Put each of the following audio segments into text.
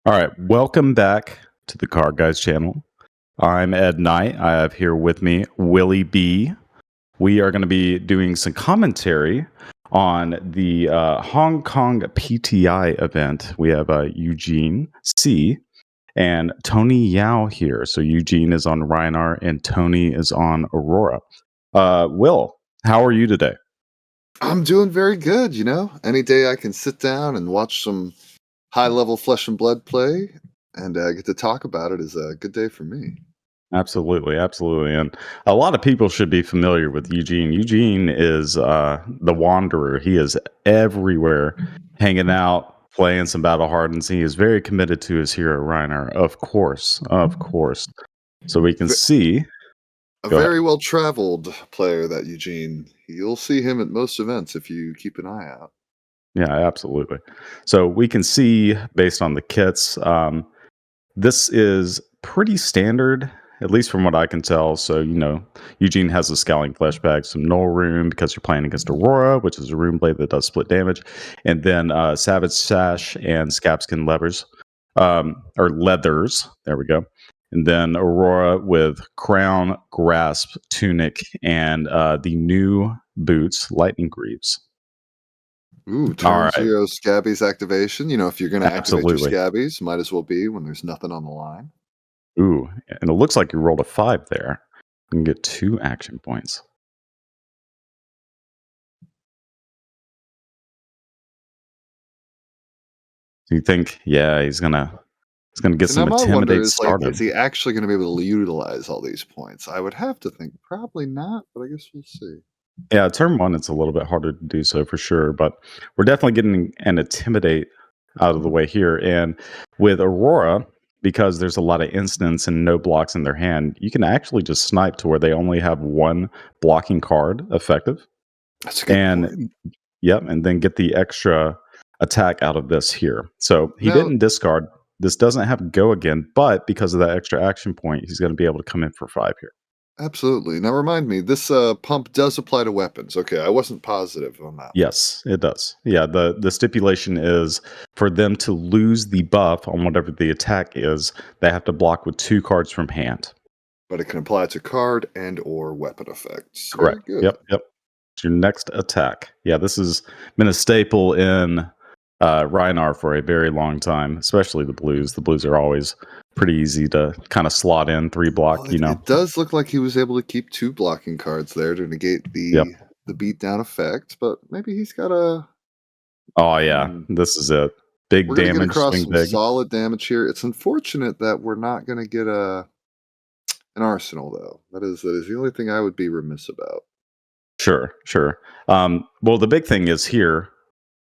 All right, welcome back to the Card Guys channel. I'm Ed Knight. I have here with me Willie B. We are going to be doing some commentary on the Hong Kong PTI event. We have Eugene C. and Tony Yao here. So Eugene is on Rhinar and Tony is on Aurora. Will, how are you today? I'm doing very good, Any day I can sit down and watch some high-level flesh and blood play and get to talk about it is a good day for me. Absolutely, absolutely. And a lot of people should be familiar with Eugene. Eugene is the wanderer. He is everywhere, hanging out, playing some battle hardens. He is very committed to his hero, Reiner, of course, of course. So we can Ve- see. A Go ahead. very well-traveled player, that Eugene. You'll see him at most events if you keep an eye out. Yeah, absolutely. So we can see based on the kits. This is pretty standard, at least from what I can tell. So, Eugene has a Scowling Fleshbag, some Null Rune because you're playing against Aurora, which is a rune blade that does split damage, and then Savage Sash and Scabskin levers, or leathers. There we go. And then Aurora with Crown, Grasp, Tunic, and the new boots, Lightning Greaves. Ooh, All turn right. 0 Scabby's activation. If you're going to activate your Absolutely. Scabbies, might as well be when there's nothing on the line. Ooh, and it looks like you rolled a 5 there. You can get 2 action points. Do you think, yeah, he's gonna get So now some my wonder intimidate is, is started? he actually going to be able to utilize all these points? I would have to think probably not, but I guess we'll see. Yeah, turn 1, it's a little bit harder to do so for sure, but we're definitely getting an intimidate out of the way here. And with Aurora, because there's a lot of instants and no blocks in their hand, you can actually just snipe to where they only have 1 blocking card effective. That's a good point. And yep, and then get the extra attack out of this here. So he Now, didn't discard. This doesn't have go again, but because of that extra action point, he's going to be able to come in for 5 here. absolutely. Now remind me, this pump does apply to weapons. Okay, I wasn't positive on that. Yes, it does. Yeah, the stipulation is for them to lose the buff on whatever the attack is, they have to block with 2 cards from hand. But it can apply to card and or weapon effects. Very Correct. good. Yep. It's your next attack. Yeah, this has been a staple in Rhinar for a very long time, especially the blues. The blues are always pretty easy to kind of slot in 3 block, Well, it does look like he was able to keep 2 blocking cards there to negate Yep. the beatdown effect, but maybe he's got a. Oh yeah, this is it. Big We're gonna get damage, across swing some big. solid damage here. It's unfortunate that we're not gonna get an arsenal though. That is the only thing I would be remiss about. Sure. Well, the big thing is here.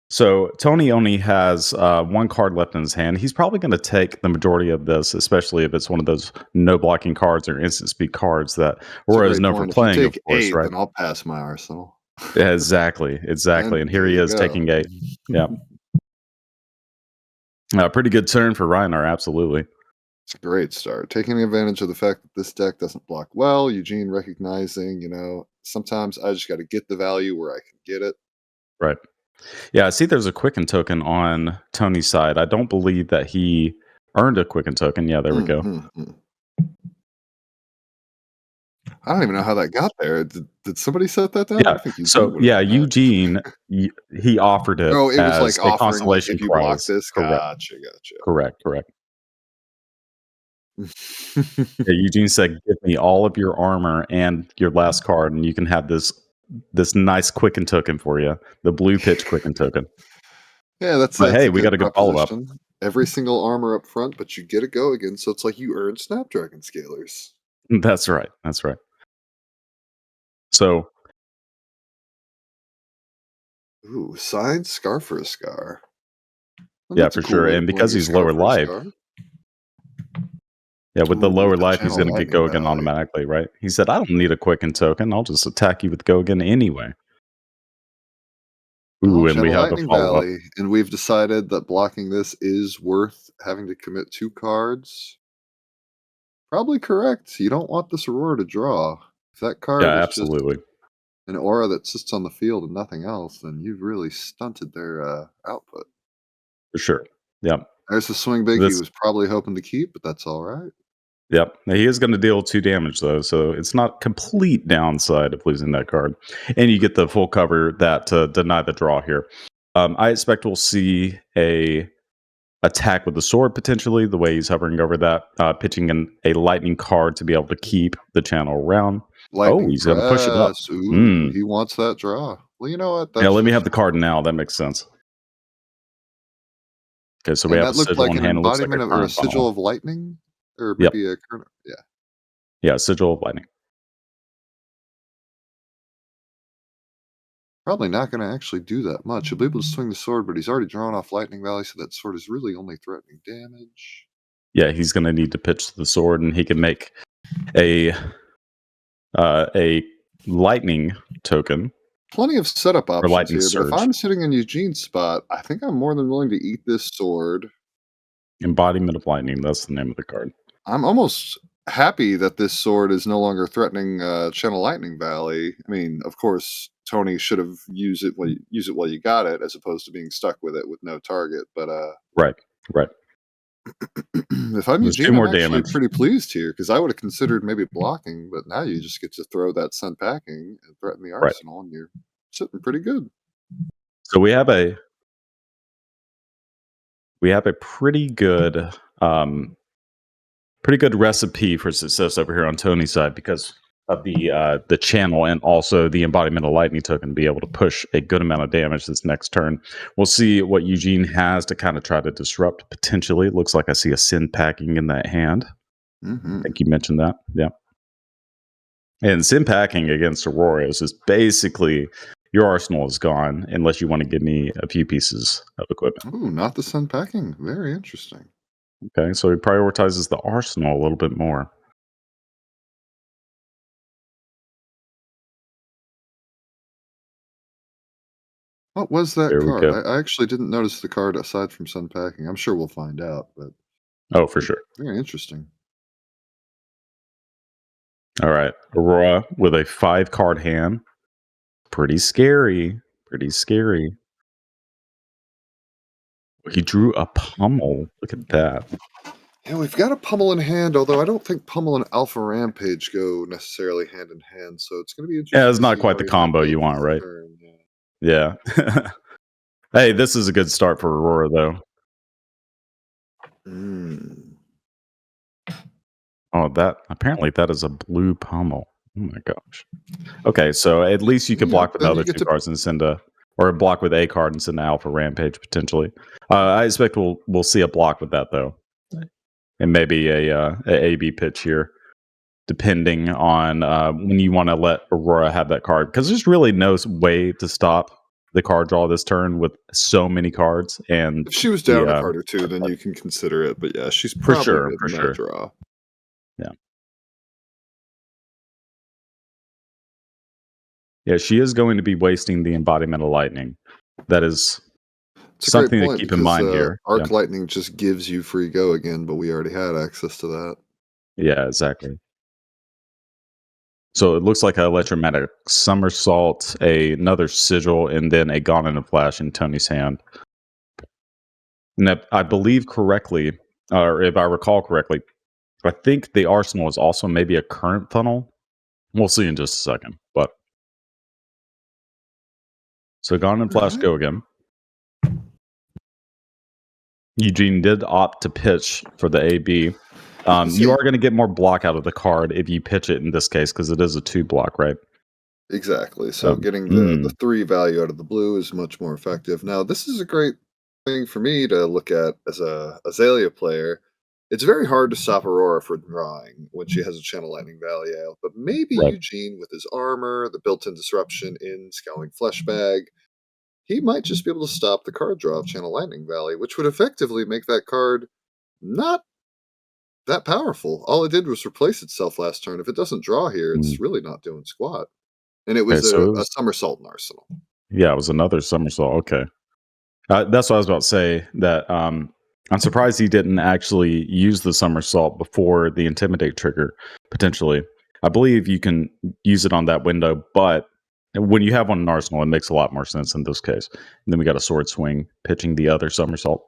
So Tony only has 1 card left in his hand. He's probably going to take the majority of this, especially if it's one of those no blocking cards or instant speed cards that It's a Aurora is great known for point. If you playing, of take course, 8, right? then I'll pass my arsenal. Yeah, exactly. And And here there he you is go. taking 8. Yeah. Pretty good turn for Rhinar, absolutely. It's a great start. Taking advantage of the fact that this deck doesn't block well, Eugene recognizing, sometimes I just got to get the value where I can get it. Right. Yeah, I see there's a Quicken token on Tony's side. I don't believe that he earned a Quicken token. Yeah, there we go. I don't even know how that got there. Did somebody set that down? I Yeah. don't think Eugene So, would have yeah, done that. Eugene, he offered it Oh, it was as like a offering, like, consolation if you block prize. this, Correct. gotcha. Correct. Yeah, Eugene said, "Give me all of your armor and your last card, and you can have this nice Quicken token for you, the blue pitch Quicken token." Yeah, that's But hey, a we good got a good follow up. proposition. Every single armor up front, but you get a go again, so it's like you earn Snapdragon Scalers. That's right. So Ooh, signed Scar for a Scar. Well, yeah, that's a for cool sure. way to And play because your he's Scar lower for a life, Scar. yeah, with the Ooh, lower with the life, he's Channel going to get Lightning go again Valley. automatically, right? He said, "I don't need a Quicken token. I'll just attack you with go again anyway." Oh, Ooh, and we Channel have a Lightning follow up. Valley, and we've decided that blocking this is worth having to commit 2 cards. Probably correct. You don't want this Aurora to draw. If that Yeah, card is just absolutely. an aura that sits on the field and nothing else, then you've really stunted their output. For sure. Yeah. There's the swing big he This was probably hoping to keep, but that's all right. Yep. Now, he is going to deal 2 damage, though, so it's not complete downside of losing that card. And you get the full cover that deny the draw here. I expect we'll see a attack with the sword, potentially, the way he's hovering over that, pitching in a lightning card to be able to keep the channel around. Oh, Lightning he's going to push it up. press. Ooh, Hmm. he wants that draw. Well, you know what? Yeah, That's let me have just the card now. That makes sense. Okay, so we and have a that looked sigil like in an hand. It looks like a embodiment of or a current sigil funnel. of lightning? Or Yep. maybe a current yeah. Yeah, sigil of lightning. Probably not gonna actually do that much. He'll be able to swing the sword, but he's already drawn off Lightning Valley, so that sword is really only threatening damage. Yeah, he's going to need to pitch the sword, and he can make a a lightning token Plenty of setup or options lightning here, but if surge. I'm sitting in Eugene's spot, I think I'm more than willing to eat this sword. Embodiment of lightning. That's the name of the card. I'm almost happy that this sword is no longer threatening Channel Lightning Valley. I mean, of course, Tony should have used it while you got it, as opposed to being stuck with it with no target. But Right. Right. if I'm There's 2 Eugene, I'm more actually damage. pretty pleased here because I would have considered maybe blocking, but now you just get to throw that sent packing and threaten the Right. arsenal, and you're sitting pretty good. So we have a um pretty good recipe for success over here on Tony's side because of the channel and also the embodiment of lightning token to be able to push a good amount of damage this next turn. We'll see what Eugene has to kind of try to disrupt potentially. It looks like I see a sin packing in that hand. I Hmm. think you mentioned that. Yeah. And sin packing against Aurora is just basically your arsenal is gone unless you want to give me a few pieces of equipment. Ooh, not the sent packing. Very interesting. Okay, so he prioritizes the arsenal a little bit more. What was that There we card? go. I actually didn't notice the card aside from sent packing. I'm sure we'll find out, but Oh, for sure. very interesting. All right, Aurora with a 5 card hand. Pretty scary. Pretty scary. He drew a pummel. Look at that. Yeah, we've got a pummel in hand, although I don't think pummel and alpha rampage go necessarily hand in hand. So it's going to be Yeah, interesting it's to not see quite how the he combo handles you want, this right? turn. Yeah. Yeah. Hey, this is a good start for Aurora, though. Mm. Oh, that is a blue pummel. Oh my gosh. Okay, so at least you could Yep. block with the Then other you get 2 to cards and send a or block with a card and send an Alpha Rampage potentially. I expect we'll see a block with that though, and maybe a AB pitch here, depending on when you want to let Aurora have that card, because there's really no way to stop the card draw this turn with so many cards and if she was the down a card or two, then you can consider it. But yeah, she's for probably sure, good for in that sure, draw. yeah, yeah. She is going to be wasting the embodiment of lightning. That is It's a great something to point keep in because mind here. Yeah. arc lightning just gives you free go again, but we already had access to that. Yeah, exactly. So it looks like an electromagnetic somersault, another sigil, and then a gone in a flash in Tony's hand. And if I believe correctly, or if I recall correctly, I think the arsenal is also maybe a current funnel. We'll see in just a second. But so gone in All flash, right. go again. Eugene did opt to pitch for the AB. You See, are going to get more block out of the card if you pitch it in this case because it is a 2 block, right? exactly. So getting the Mm, 3 value out of the blue is much more effective. Now, this is a great thing for me to look at as a Azalea player. It's very hard to stop Aurora from drawing when she has a Channel Lightning Valley out, but maybe right. Eugene with his armor, the built-in disruption in Scowling Flesh Bag, he might just be able to stop the card draw of Channel Lightning Valley, which would effectively make that card not that powerful. All it did was replace itself last turn. If it doesn't draw here, Mm. it's really not doing squat. And it Okay, was so it a was, somersault in Arsenal. yeah, it was another somersault. Okay. That's what I was about to say. That I'm surprised he didn't actually use the somersault before the intimidate trigger. Potentially, I believe you can use it on that window, but when you have one in Arsenal, it makes a lot more sense in this case. And then we got a sword swing pitching the other somersault.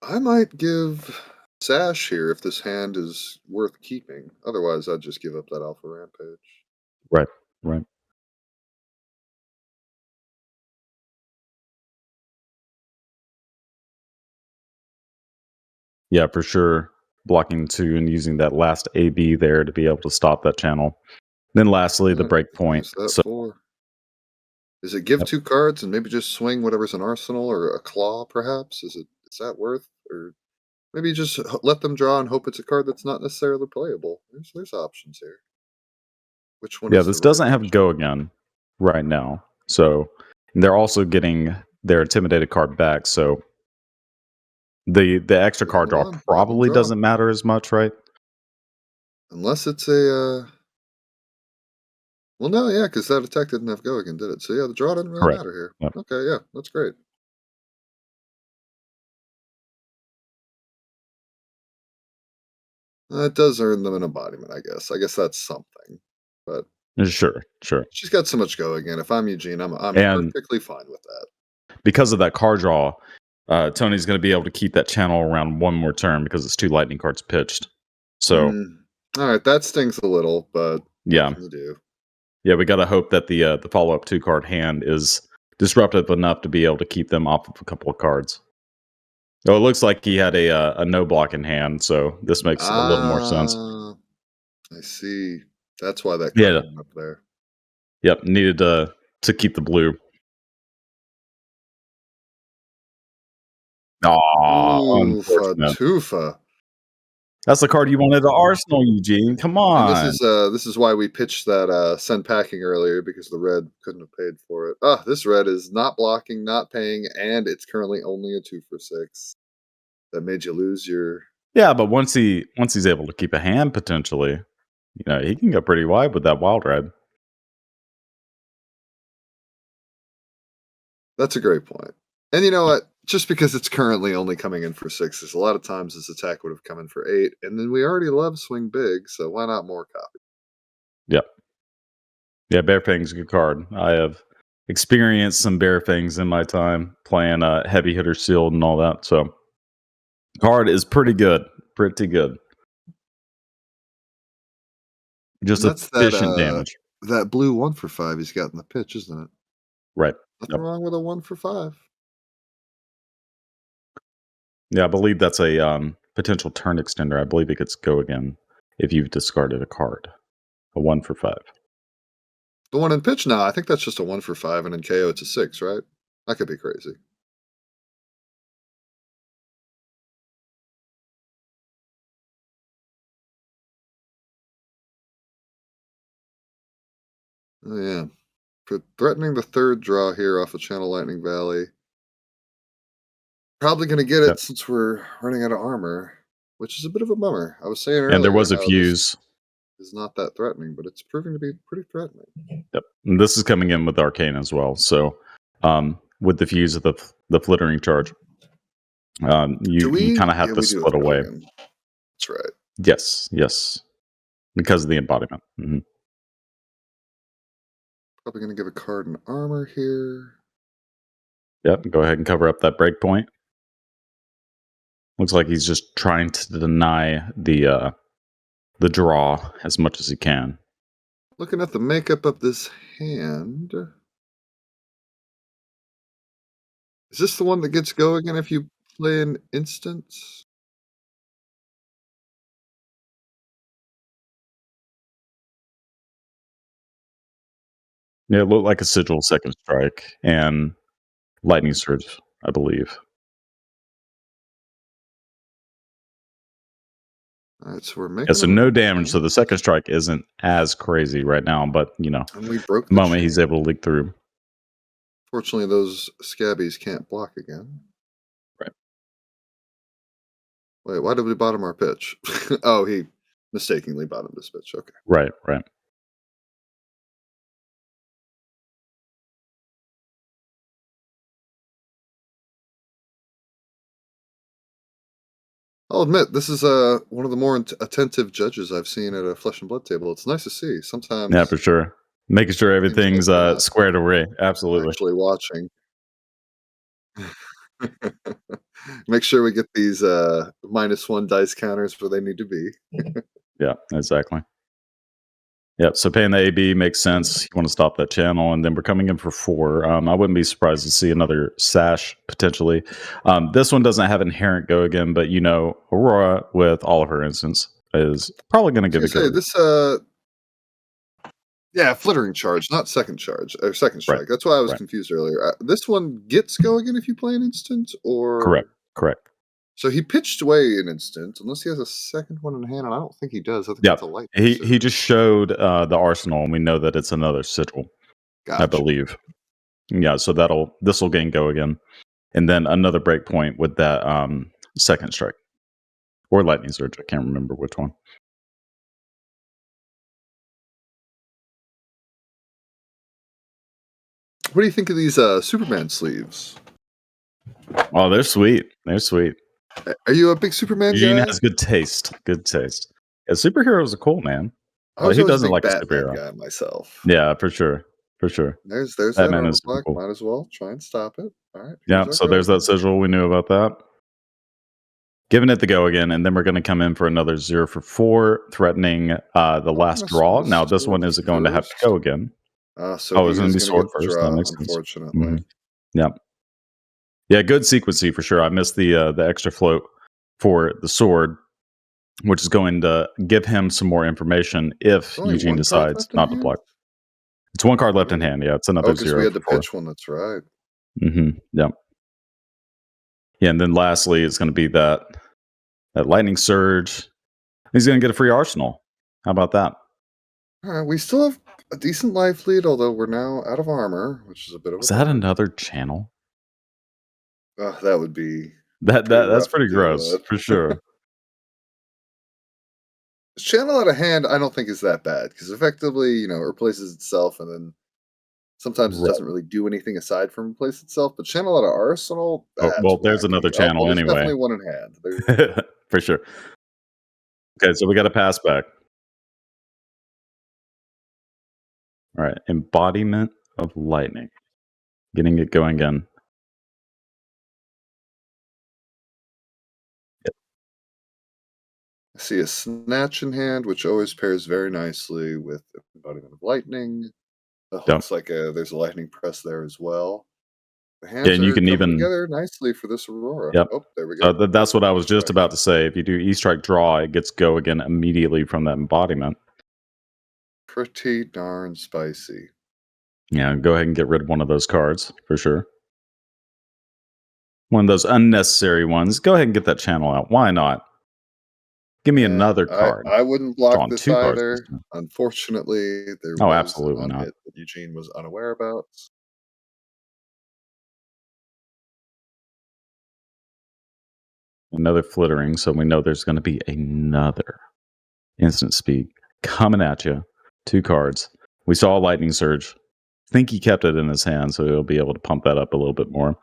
I might give Sash here if this hand is worth keeping. Otherwise, I'd just give up that Alpha Rampage. Right. Right. Yeah, for sure. Blocking two and using that last AB there to be able to stop that channel. Then lastly, the Yeah, break point. use that So for. Is it give yep. 2 cards and maybe just swing whatever's an arsenal or a claw, perhaps? Is that worth? Or maybe just let them draw and hope it's a card that's not necessarily playable. There's options here. Which one Yeah, is the this right doesn't have option? go again right now. So they're also getting their intimidated card back. So the extra Wait, card hold draw on. Let them probably draw. doesn't matter as much, right? Unless it's a. Well, no, yeah, because that attack didn't have go again, did it? So yeah, the draw doesn't really Correct. matter here. Yep. Okay, yeah, that's great. It does earn them an embodiment, I guess. I guess that's something. But Sure, sure. she's got so much go again. If I'm Eugene, I'm And perfectly fine with that. because of that card draw, Tony's going to be able to keep that channel around one more turn because it's two lightning cards pitched. So Mm. All right, that stings a little, but what yeah, can you do? yeah, we got to hope that the follow up two card hand is disruptive enough to be able to keep them off of a couple of cards. Oh, it looks like he had a no block in hand, so this makes a little more sense. Ah, I see. That's why that card Yeah, went up there. yep, needed to keep the blue. Aw, Ooh, unfortunate. Fatufa. That's the card you wanted to Arsenal, Eugene. Come And on. this is why we pitched that send packing earlier because the red couldn't have paid for it. Ah, this red is not blocking, not paying, and it's currently only a 2 for 6. That made you lose your. Yeah, but once he's able to keep a hand potentially, he can go pretty wide with that wild red. That's a great point. And you know what? Just because it's currently only coming in for 6s, a lot of times this attack would have come in for 8, and then we already love swing big, so why not more copies? Yep. Yeah, Bear Fang's a good card. I have experienced some Bear Fangs in my time playing heavy hitter sealed and all that. So card is pretty good. Pretty good. Just And that's that efficient damage. that blue 1 for 5 he's got in the pitch, isn't it? Right. Nothing Yep. wrong with a 1 for 5. Yeah, I believe that's a potential turn extender. I believe it gets go again if you've discarded a card. A 1 for 5. The one in pitch now, I think that's just a 1 for 5, and in KO it's a 6, right? I could be crazy. Oh yeah. For threatening the third draw here off of Channel Lightning Valley. Probably gonna get Yep. it since we're running out of armor, which is a bit of a bummer. I was saying And there earlier was a how this fuse. is not that threatening, but it's proving to be pretty threatening. Yep. And this is coming in with Arcane as well. So with the fuse of the flittering charge, Do you kind we? of have Yeah, to we do have split away. Kogan. That's right. Yes, yes, because of the embodiment. Probably gonna give a card in armor here. Yep. Go ahead and cover up that breakpoint. Looks like he's just trying to deny the draw as much as he can. Looking at the makeup of this hand. Is this the one that gets go again if you play an instance? Yeah, it looked like a sigil second strike and lightning surge, I believe. Alright, so we're Yeah, making so them no damage. So the second advance, strike isn't as crazy right now, but and we broke the the moment he's chain. able to leak through. Fortunately, those scabbies can't block again. Right. Wait, why did we bottom our pitch? Oh, he mistakenly bottomed his pitch. Okay. Right, right. I'll admit, this is one of the more attentive judges I've seen at a flesh and blood table. It's nice to see. Yeah, Sometimes for sure. Making sure seems like everything's they're not squared away. Absolutely. actually watching. Make sure we get these -1 dice counters where they need to be. Yeah, exactly. Yep. So paying the AB makes sense. You want to stop that channel, and then we're coming in for 4. I wouldn't be surprised to see another sash potentially. This one doesn't have inherent go again, but Aurora with all of her instants is probably going to I get a was gonna go. say this yeah, flittering charge, not second charge or second Right. strike. That's why I was Right. confused earlier. This one gets go again if you play an instant, Correct. or Correct. so he pitched away an instant, unless he has a second one in hand, and I don't think he does. I think Yep. that's a lightning He surge. just showed the arsenal, and we know that it's another sigil, I Gotcha. believe. Yeah. So this will gain go again, and then another breakpoint with that second strike or lightning surge. I can't remember which one. What do you think of these Superman sleeves? Oh, they're sweet. They're sweet. Are you a big Superman Eugene guy? has good taste. Good taste. Yeah, superheroes are cool, man. I was Who always a doesn't big like a Batman superhero? guy myself. Yeah, for sure. For sure. There's that Batman armor is super block. cool. Might as well try and stop it. All right, Yeah, here's our so go there's that again. sigil. We knew about that. Giving it the go again, and then we're going to come in for another 0 for 4, threatening the Oh, we're last gonna swing draw. the Now, this one sword is going to have to go first. again. So Oh, he it's going is to be gonna sword get the first. That draw, makes sense. unfortunately. Hmm. Yeah. Yeah, good sequency for sure. I missed the extra float for the sword, which is going to give him some more information if There's only Eugene one card decides left in not to hand? block. It's one card Oh, left in really? hand. Yeah, it's Oh, another because we 0 had to for 4. pitch one, that's right. Yeah. Yeah, and then lastly, it's going to be that lightning surge. He's going to get a free arsenal. How about that? Alright, we still have a decent life lead, although we're now out of armor, which is a bit of a Was that bummer. another channel? That would be pretty That's rough to pretty deal gross with. for sure. Channel out of hand, I don't think is that bad, because effectively, it replaces itself, and then sometimes it Right. doesn't really do anything aside from replace itself, but channel out of arsenal, Oh, that's well, there's wacky. another Oh, channel there's anyway. definitely one in hand. For sure. Okay, so we got a pass back. All right, embodiment of lightning. Getting it going again. I see a snatch in hand, which always pairs very nicely with embodiment of lightning. Yep. Looks like there's a lightning press there as well. The Yeah, hands and you are can coming even together nicely for this Aurora. yep. Oh, there we So go. that's what I was just E-strike. about to say. If you do E-strike draw, it gets go again immediately from that embodiment. Pretty darn spicy. Yeah, go ahead and get rid of one of those cards for sure. One of those unnecessary ones. Go ahead and get that channel out. Why not? Give me Yeah, another I card. I wouldn't block Drawing this 2 cards this either. time. Unfortunately, there Oh, was an absolutely not. on-hit that Eugene was unaware about. Another flittering, so we know there's going to be another instant speed coming at you. 2 cards. We saw a lightning surge. Think he kept it in his hand, so he'll be able to pump that up a little bit more.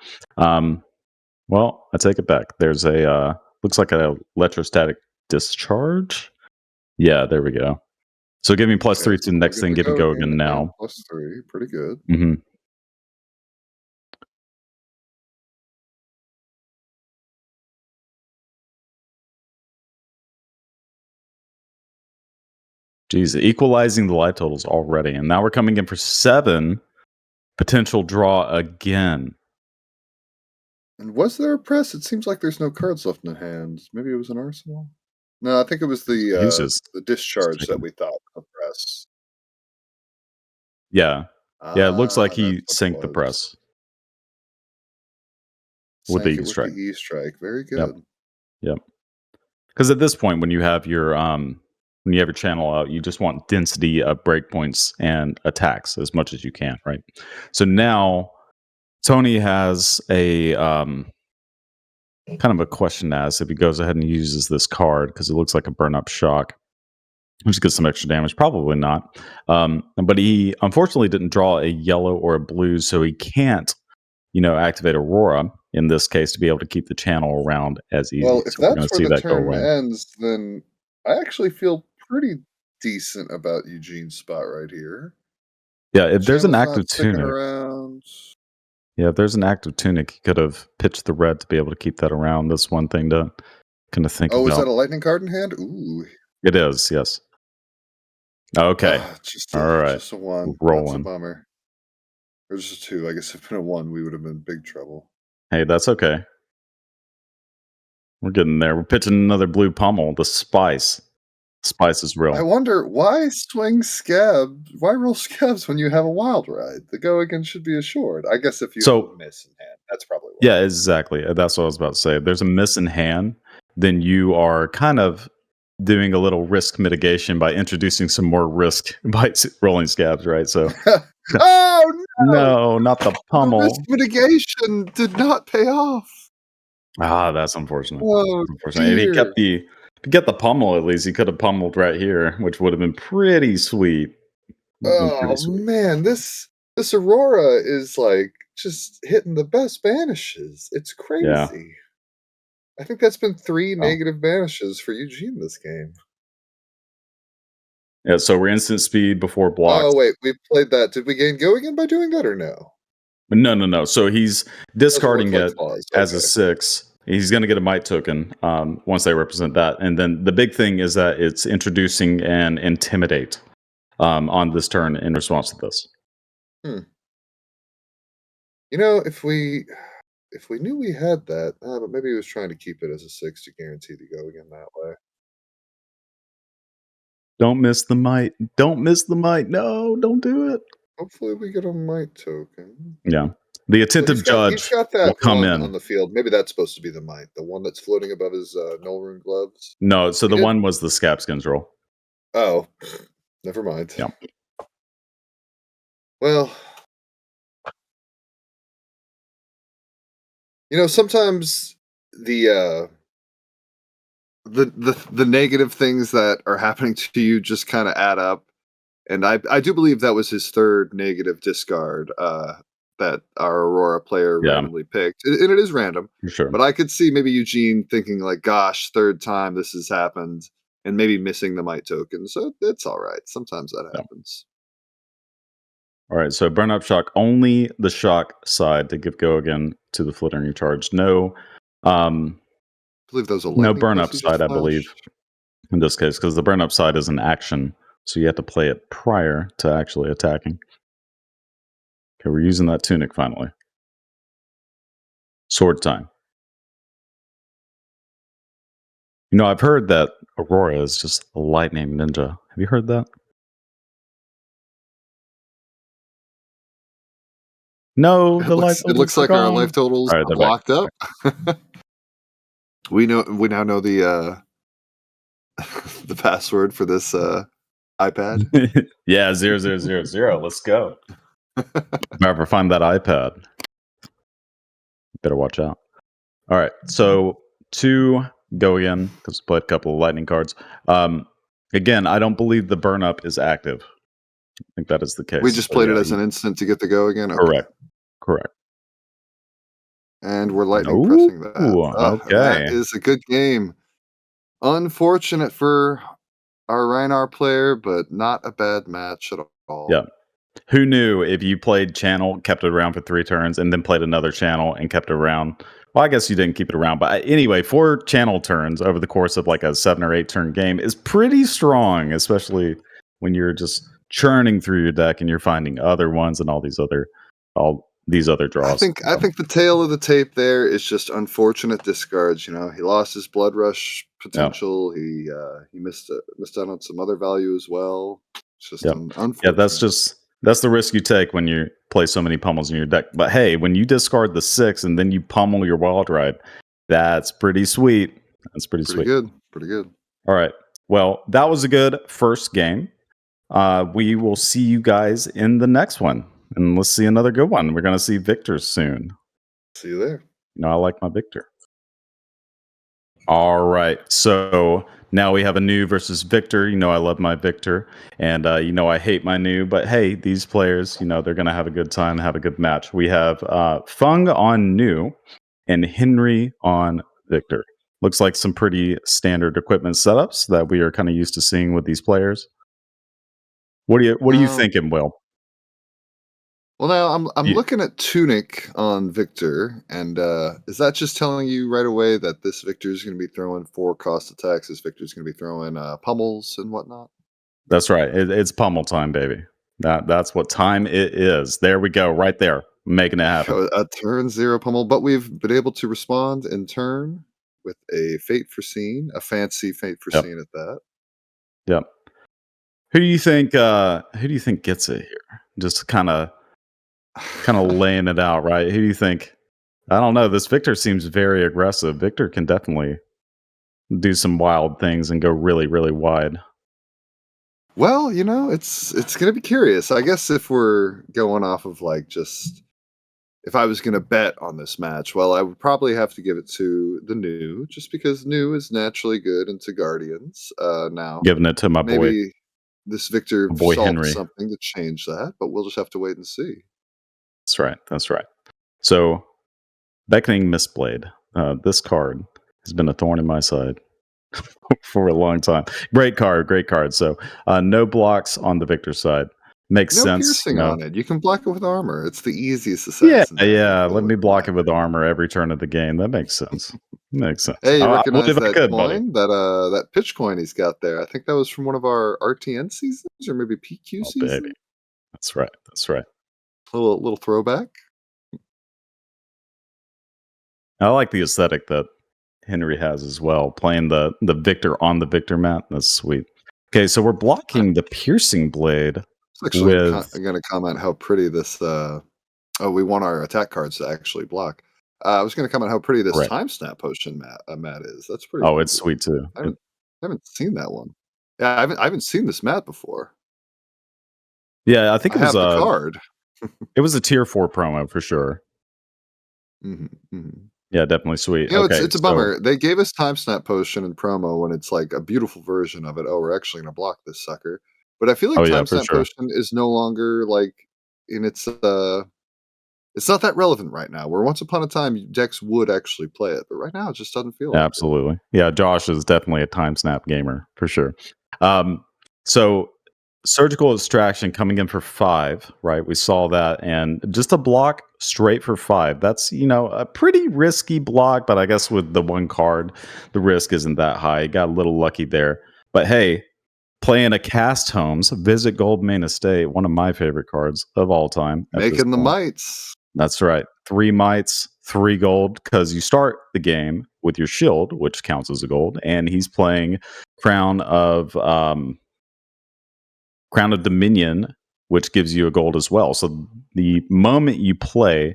Well, I take it back. There's a looks like a electrostatic discharge. Yeah, there we go. So give me Okay, +3 to so the we'll next get thing. the Give me go go again again and now. +3. Pretty good. Hmm. Geez, equalizing the life totals already, and now we're coming in for 7 potential draw again. And was there a press? It seems like there's no cards left in the hands. Maybe it was an arsenal? No, I think it was He's the just discharge that taking. we thought a press. Yeah, yeah. It looks like That's he what it sank the was. press with the Sank it E with the strike. E-strike. Very Yep, good. yep. Because at this point, when you have your channel out, you just want density of breakpoints and attacks as much as you can, right? So now Tony has a kind of a question to ask if he goes ahead and uses this card because it looks like a burn up shock, which gets some extra damage. Probably not, but he unfortunately didn't draw a yellow or a blue, so he can't activate Aurora in this case to be able to keep the channel around as Well, easy. if So we're going that's to where see the that go turn away. ends, then I actually feel pretty decent about Eugene's spot right here. Yeah, if there's an Channel's active not sticking tunic. around. Yeah, if there's an active tunic, you could have pitched the red to be able to keep that around. That's one thing to kind of think Oh, is that about. a lightning card in hand? Ooh. It is, yes. Okay. Ah, just All a right. just a 1. That's a Rolling. bummer. Or just a 2. I guess if it been a 1, we would have been in big trouble. Hey, that's okay. We're getting there. We're pitching another blue pummel. The spice. Spice is I real. wonder why swing scabs? Why roll scabs when you have a wild ride? The go again should be assured. I guess if you have a So miss in hand, that's probably why. yeah, exactly. That's what I was about to say. If there's a miss in hand, then you are kind of doing a little risk mitigation by introducing some more risk by rolling scabs, right? So Oh no! no, not the The risk pummel. mitigation did not pay off. Ah, that's unfortunate. Oh That's unfortunate. If he kept dear. the to get the pummel, at least he could have pummeled right here, which would have been pretty sweet. Would have been pretty Oh sweet. man, this Aurora is like just hitting the best banishes. It's Yeah. crazy. I think that's been 3 Oh. negative banishes for Eugene this game. Yeah. So we're instant speed before blocks. Oh wait, we played that. Did we gain go again by doing that or no? No, no, no. So he's Doesn't look discarding like it claws. as a Okay. 6. He's going to get a might token once they represent that. And then the big thing is that it's introducing an intimidate on this turn in response to this. Hmm. You know, if we knew we had that, but maybe he was trying to keep it as a 6 to guarantee the go again that way. Don't miss the might. Don't miss the might. No, don't do it. Hopefully we get a might token. Yeah. The So attentive he's judge got will that come one in. on the field. Maybe that's supposed to be the might, the one that's floating above his null rune gloves. No, so He the did. one was the Scapskins roll. Oh, never mind. Yeah. Well, sometimes the the negative things that are happening to you just kind of add up, and I do believe that was his third negative discard that our Aurora player Yeah, randomly picked, and it is random. for sure. But I could see maybe Eugene thinking like, "Gosh, third time this has happened," and maybe missing the might token. So it's all right. Sometimes that Yeah. happens. All right, so burn up shock, only the shock side to give go again to the flittering charge. Um, I believe that was a no lightning burn pulse up he just side, I believe, flashed. in this case, because the burn up side is an action. So you have to play it prior to actually attacking. Okay, we're using that tunic finally. Sword time. I've heard that Aurora is just a lightning ninja. Have you heard that? No, It the life looks totals are like our life gone. totals All right, they're have back. locked up. We now know the the password for this iPad. Yeah, 0000. Let's go. If I ever find that iPad, better watch out. All right, so to go again because we played a couple of lightning cards. Again, I don't believe the burn up is active. I think that is the We case. just So played it yeah, as an instant to get the go again. Okay, correct, correct. and we're lightning Ooh, pressing that. And that okay, is a good game. Unfortunate for our Rhinar player, but not a bad match at all. yeah. Who knew if you played channel, kept it around for 3 turns, and then played another channel and kept it around? Well, I guess you didn't keep it around, but anyway, 4 channel turns over the course of like a 7 or 8 turn game is pretty strong, especially when you're just churning through your deck and you're finding other ones and all these other I draws. think I So, think the tail of the tape there is just unfortunate discards. He lost his blood rush yeah, potential. He missed out on some other value as well. It's just yeah, yeah. unfortunate. That's the risk you take when you play so many pummels in your deck. But hey, when you discard the 6 and then you pummel your wild ride, that's pretty sweet. That's pretty Pretty sweet. good. Pretty good. All right. Well, that was a good first game. We will see you guys in the next one. And let's see another good one. We're going to see Victor soon. See you there. I like my Victor. All right. So now we have a new versus Victor. I love my Victor. And, I hate my new. But hey, these players, they're going to have a good time, have a good match. We have Fung on new and Henry on Victor. Looks like some pretty standard equipment setups that we are kind of used to seeing with these players. What are you Um, thinking, Will? Well, now I'm You, looking at Tunic on Victor, and is that just telling you right away that this Victor is going to be throwing 4 cost attacks? This Victor is going to be throwing pummels and whatnot. that's right. It's pummel time, baby. That's what time it is. There we go, right there, making it happen. A turn 0 pummel, but we've been able to respond in turn with a Fate Foreseen, a fancy Fate Yep, Foreseen at that. yep. Who do you think gets it here? Just kind of laying it out, right? Who do you think? I don't know. This Victor seems very aggressive. Victor can definitely do some wild things and go really, really wide. Well, it's gonna be curious. I guess if we're going off of like just if I was gonna bet on this match, well, I would probably have to give it to the new, just because new is naturally good into Guardians. Now Giving it to maybe this Victor my boy solved Henry. something to change that, but we'll just have to wait and see. That's right. That's right. So, Beckoning Mistblade. This card has been a thorn in my side for a long time. Great card. Great card. So, no blocks on the Victor side. Makes No sense. piercing on it. You can block it with armor. It's the easiest Yeah, assassin damage yeah. you'll Let ever me come block at it with me. armor every turn of the game. That makes sense. Makes sense. Hey, you I would recognize if I that could, buddy. coin? That pitch coin he's got there. I think that was from one of our RTN seasons or maybe PQ Oh, baby. season. That's right. That's right. Little throwback. I like the aesthetic that Henry has as well, playing the Victor on the Victor mat. That's sweet. Okay, so we're I blocking the piercing blade was actually with gonna comment how pretty this oh, we want our attack cards to actually block. I was gonna comment how pretty this right. time snap potion mat is. That's pretty Oh, it's cool. sweet too. I haven't seen that one. Yeah, I haven't seen this mat before. Yeah, I think I have the card. it was a tier 4 promo for sure. Mhm, mhm. Yeah, definitely sweet. It's Okay, it's a so bummer. They gave us time snap potion and promo when it's like a beautiful version of it. Oh, we're actually gonna block this sucker. But I feel like oh yeah, time for snap sure. potion is no longer like in it's not that relevant right now. Where once upon a time decks would actually play it, but right now it just doesn't feel like it. Absolutely. Yeah, Josh is definitely a time snap gamer for sure. Um, so surgical extraction coming in for 5, right? We saw that, and just a block straight for 5. That's, a pretty risky block, but I guess with the one card, the risk isn't that high. Got a little lucky there. But hey, playing a cast homes, visit Gold Main Estate, one of my favorite cards of all time at this Making the point. mites. That's right. 3 mites, 3 gold, because you start the game with your shield, which counts as a gold, and he's playing Crown of Crown of Dominion, which gives you a gold as well. So the moment you play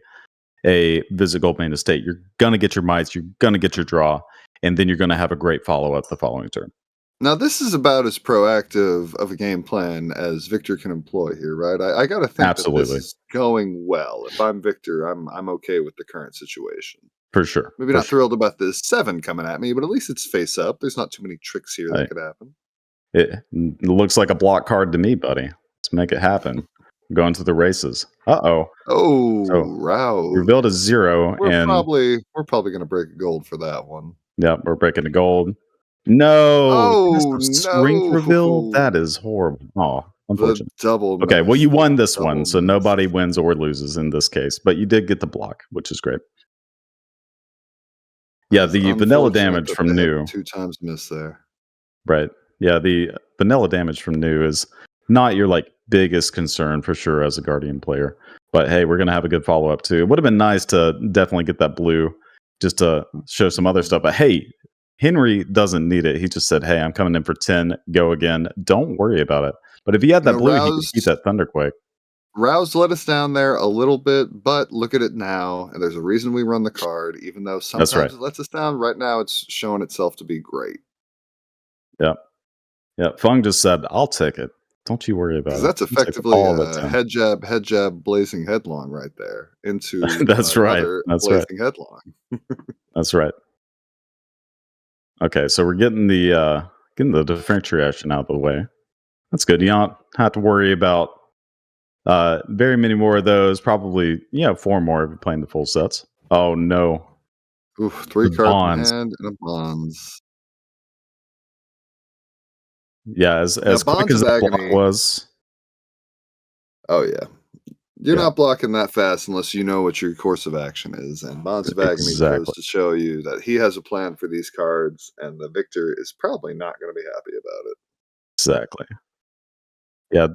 a Visit Gold Main Estate, you're gonna get your mites, you're gonna get your draw, and then you're gonna have a great follow up the following turn. Now this is about as proactive of a game plan as Victor can employ here, right? I gotta think that this Absolutely. is going well. If I'm Victor, I'm okay with the current situation. For sure. Maybe For not sure. thrilled about this 7 coming at me, but at least it's face up. There's not too many tricks here that Hey, could happen. it looks like a block card to me, buddy. Let's make it happen. Going to the races. Uh-oh. So Oh, route. revealed a 0, We're and probably gonna break gold for that one. yeah, we're breaking the gold. No, that's Oh, a strength reveal? That no. is horrible. Oh, The unfortunate. double Okay, well, miss, you the won this one, double so miss. nobody wins or loses in this case, but you did get the block, which is great. Yeah, That's the vanilla unfortunate damage that from they had new, 2 times miss there. right? Yeah, the vanilla damage from new is not your like biggest concern for sure as a guardian player. But hey, we're gonna have a good follow up too. It would have been nice to definitely get that blue just to show some other Mhm. stuff. But hey, Henry doesn't need it. He just said, "Hey, I'm coming in for 10. Go again. Don't worry about it." But if he had You that know, blue, he could keep Rouse that Thunderquake. Rouse let us down there a little bit, but look at it now, and there's a reason we run the card, even though That's right. sometimes it lets us down. Right now, it's showing itself to be great. Yeah, yeah. Fung just said, "I'll take it. Don't you worry Because about it. that's I'll take effectively all the a 10." head jab, blazing headlong right there into That's right. another That's right. blazing headlong. That's right. Okay, so we're getting the differentiation out of the way. That's good. You don't have to worry about very many more of those. Probably, 4 more if you're playing the full sets. Oh no, Oof, 3 the cards in bonds. hand and a bonds. Yeah, as Now, as quick bonds as of that block agony. was, Oh yeah, You're Yeah, not blocking that fast unless you know what your course of action is, and Bonds of Agony goes exactly, to show you that he has a plan for these cards, and the victor is probably not going to be happy about it. exactly. Yeah,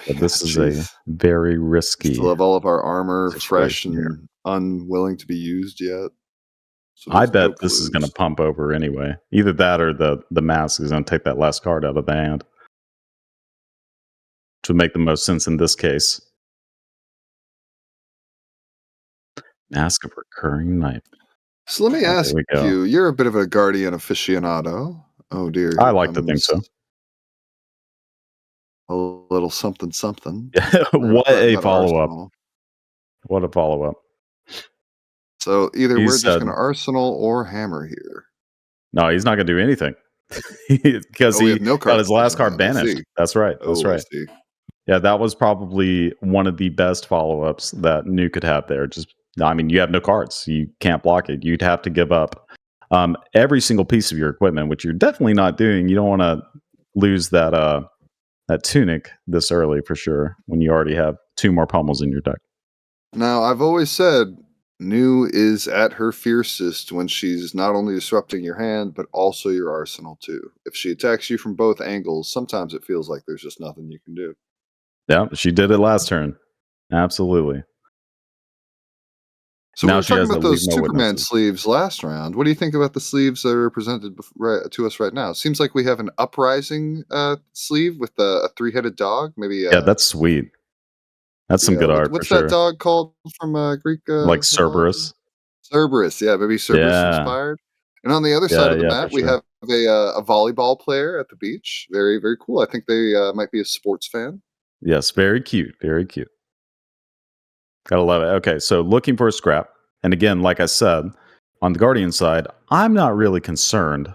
Yeah, this is a jeez. very We still risky have all of our armor fresh situation here. and unwilling to be used yet, so I there's no bet this is gonna clues. pump over anyway. Either that or the mask is gonna take that last card out of the hand, which would make the most sense in this case. Mask of Recurring Night. So let me Here ask we go. you, you're a bit of a Guardian aficionado. Oh dear, I here like to think so. comes a little something something. We're gonna What put in a that follow-up. arsenal. What a follow-up. So either He we're just said gonna arsenal or hammer here. no, he's not gonna do anything because Oh, we have he no got cards his in last his card hand. I banished. see. That's right, that's Oh, I right. see. Yeah, that was probably one of the best follow-ups that New could have there. Just I mean, you have no cards. You can't block it. You'd have to give up every single piece of your equipment, which you're definitely not doing. You don't want to lose that tunic this early for sure when you already have two more pummels in your deck. Now, I've always said New is at her fiercest when she's not only disrupting your hand, but also your arsenal too. If she attacks you from both angles, sometimes it feels like there's just nothing you can do. Yeah, she did it last turn. Absolutely. So we Now were she talking has the about leave those no Superman witnesses. sleeves last round. What do you think about the sleeves that are presented to us right now? Seems like we have an uprising sleeve with a three-headed dog. Maybe Yeah, that's sweet. That's some yeah. good art for What's that sure. dog called from Greek Like mythology? Cerberus. Cerberus, yeah, maybe Cerberus Yeah. inspired. And on the other side Yeah, of the yeah, for mat, we sure. have a volleyball player at the beach. Very, very cool. I think they might be a sports fan. Yes, very cute. Very cute. Gotta love it. Okay, so looking for a scrap. And again, like I said, on the Guardian side, I'm not really concerned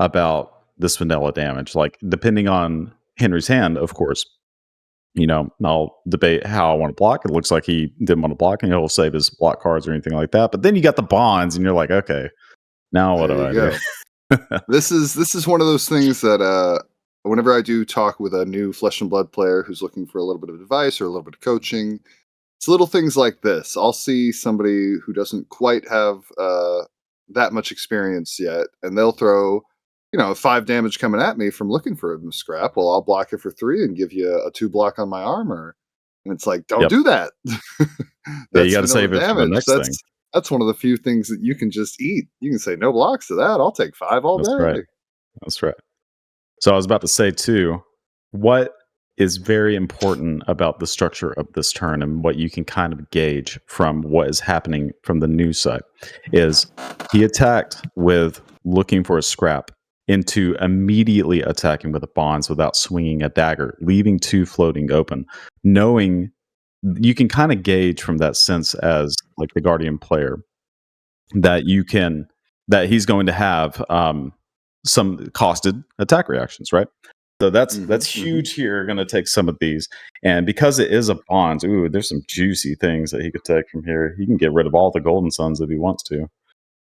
about this vanilla damage. Like, depending on Henry's hand, of course, I'll debate how I want to block. It looks like he didn't want to block, and he'll save his block cards or anything like that. But then you got the bonds, and you're like, okay, now what There do you I do? go. This is one of those things that whenever I do talk with a new flesh and blood player who's looking for a little bit of advice or a little bit of coaching, it's little things like this. I'll see somebody who doesn't quite have that much experience yet, and they'll throw, 5 damage coming at me from looking for a scrap. Well, I'll block it for 3 and give you a 2 block on my armor. And it's like, don't Yep. do that. Yeah, you That's got to vanilla save it for the damage. next thing. That's one of the few things that you can just eat. You can say no blocks to that. I'll take 5 all That's right. day. That's right. So I was about to say too, what is very important about the structure of this turn and what you can kind of gauge from what is happening from the news side is he attacked with looking for a scrap into immediately attacking with the bonds without swinging a dagger, leaving two floating open, knowing you can kind of gauge from that sense as like the guardian player that you can that he's going to have some costed attack reactions, right? So that's Hmm. huge here. Going to take some of these, and because it is a bonds, ooh, there's some juicy things that he could take from here. He can get rid of all the golden suns if he wants to.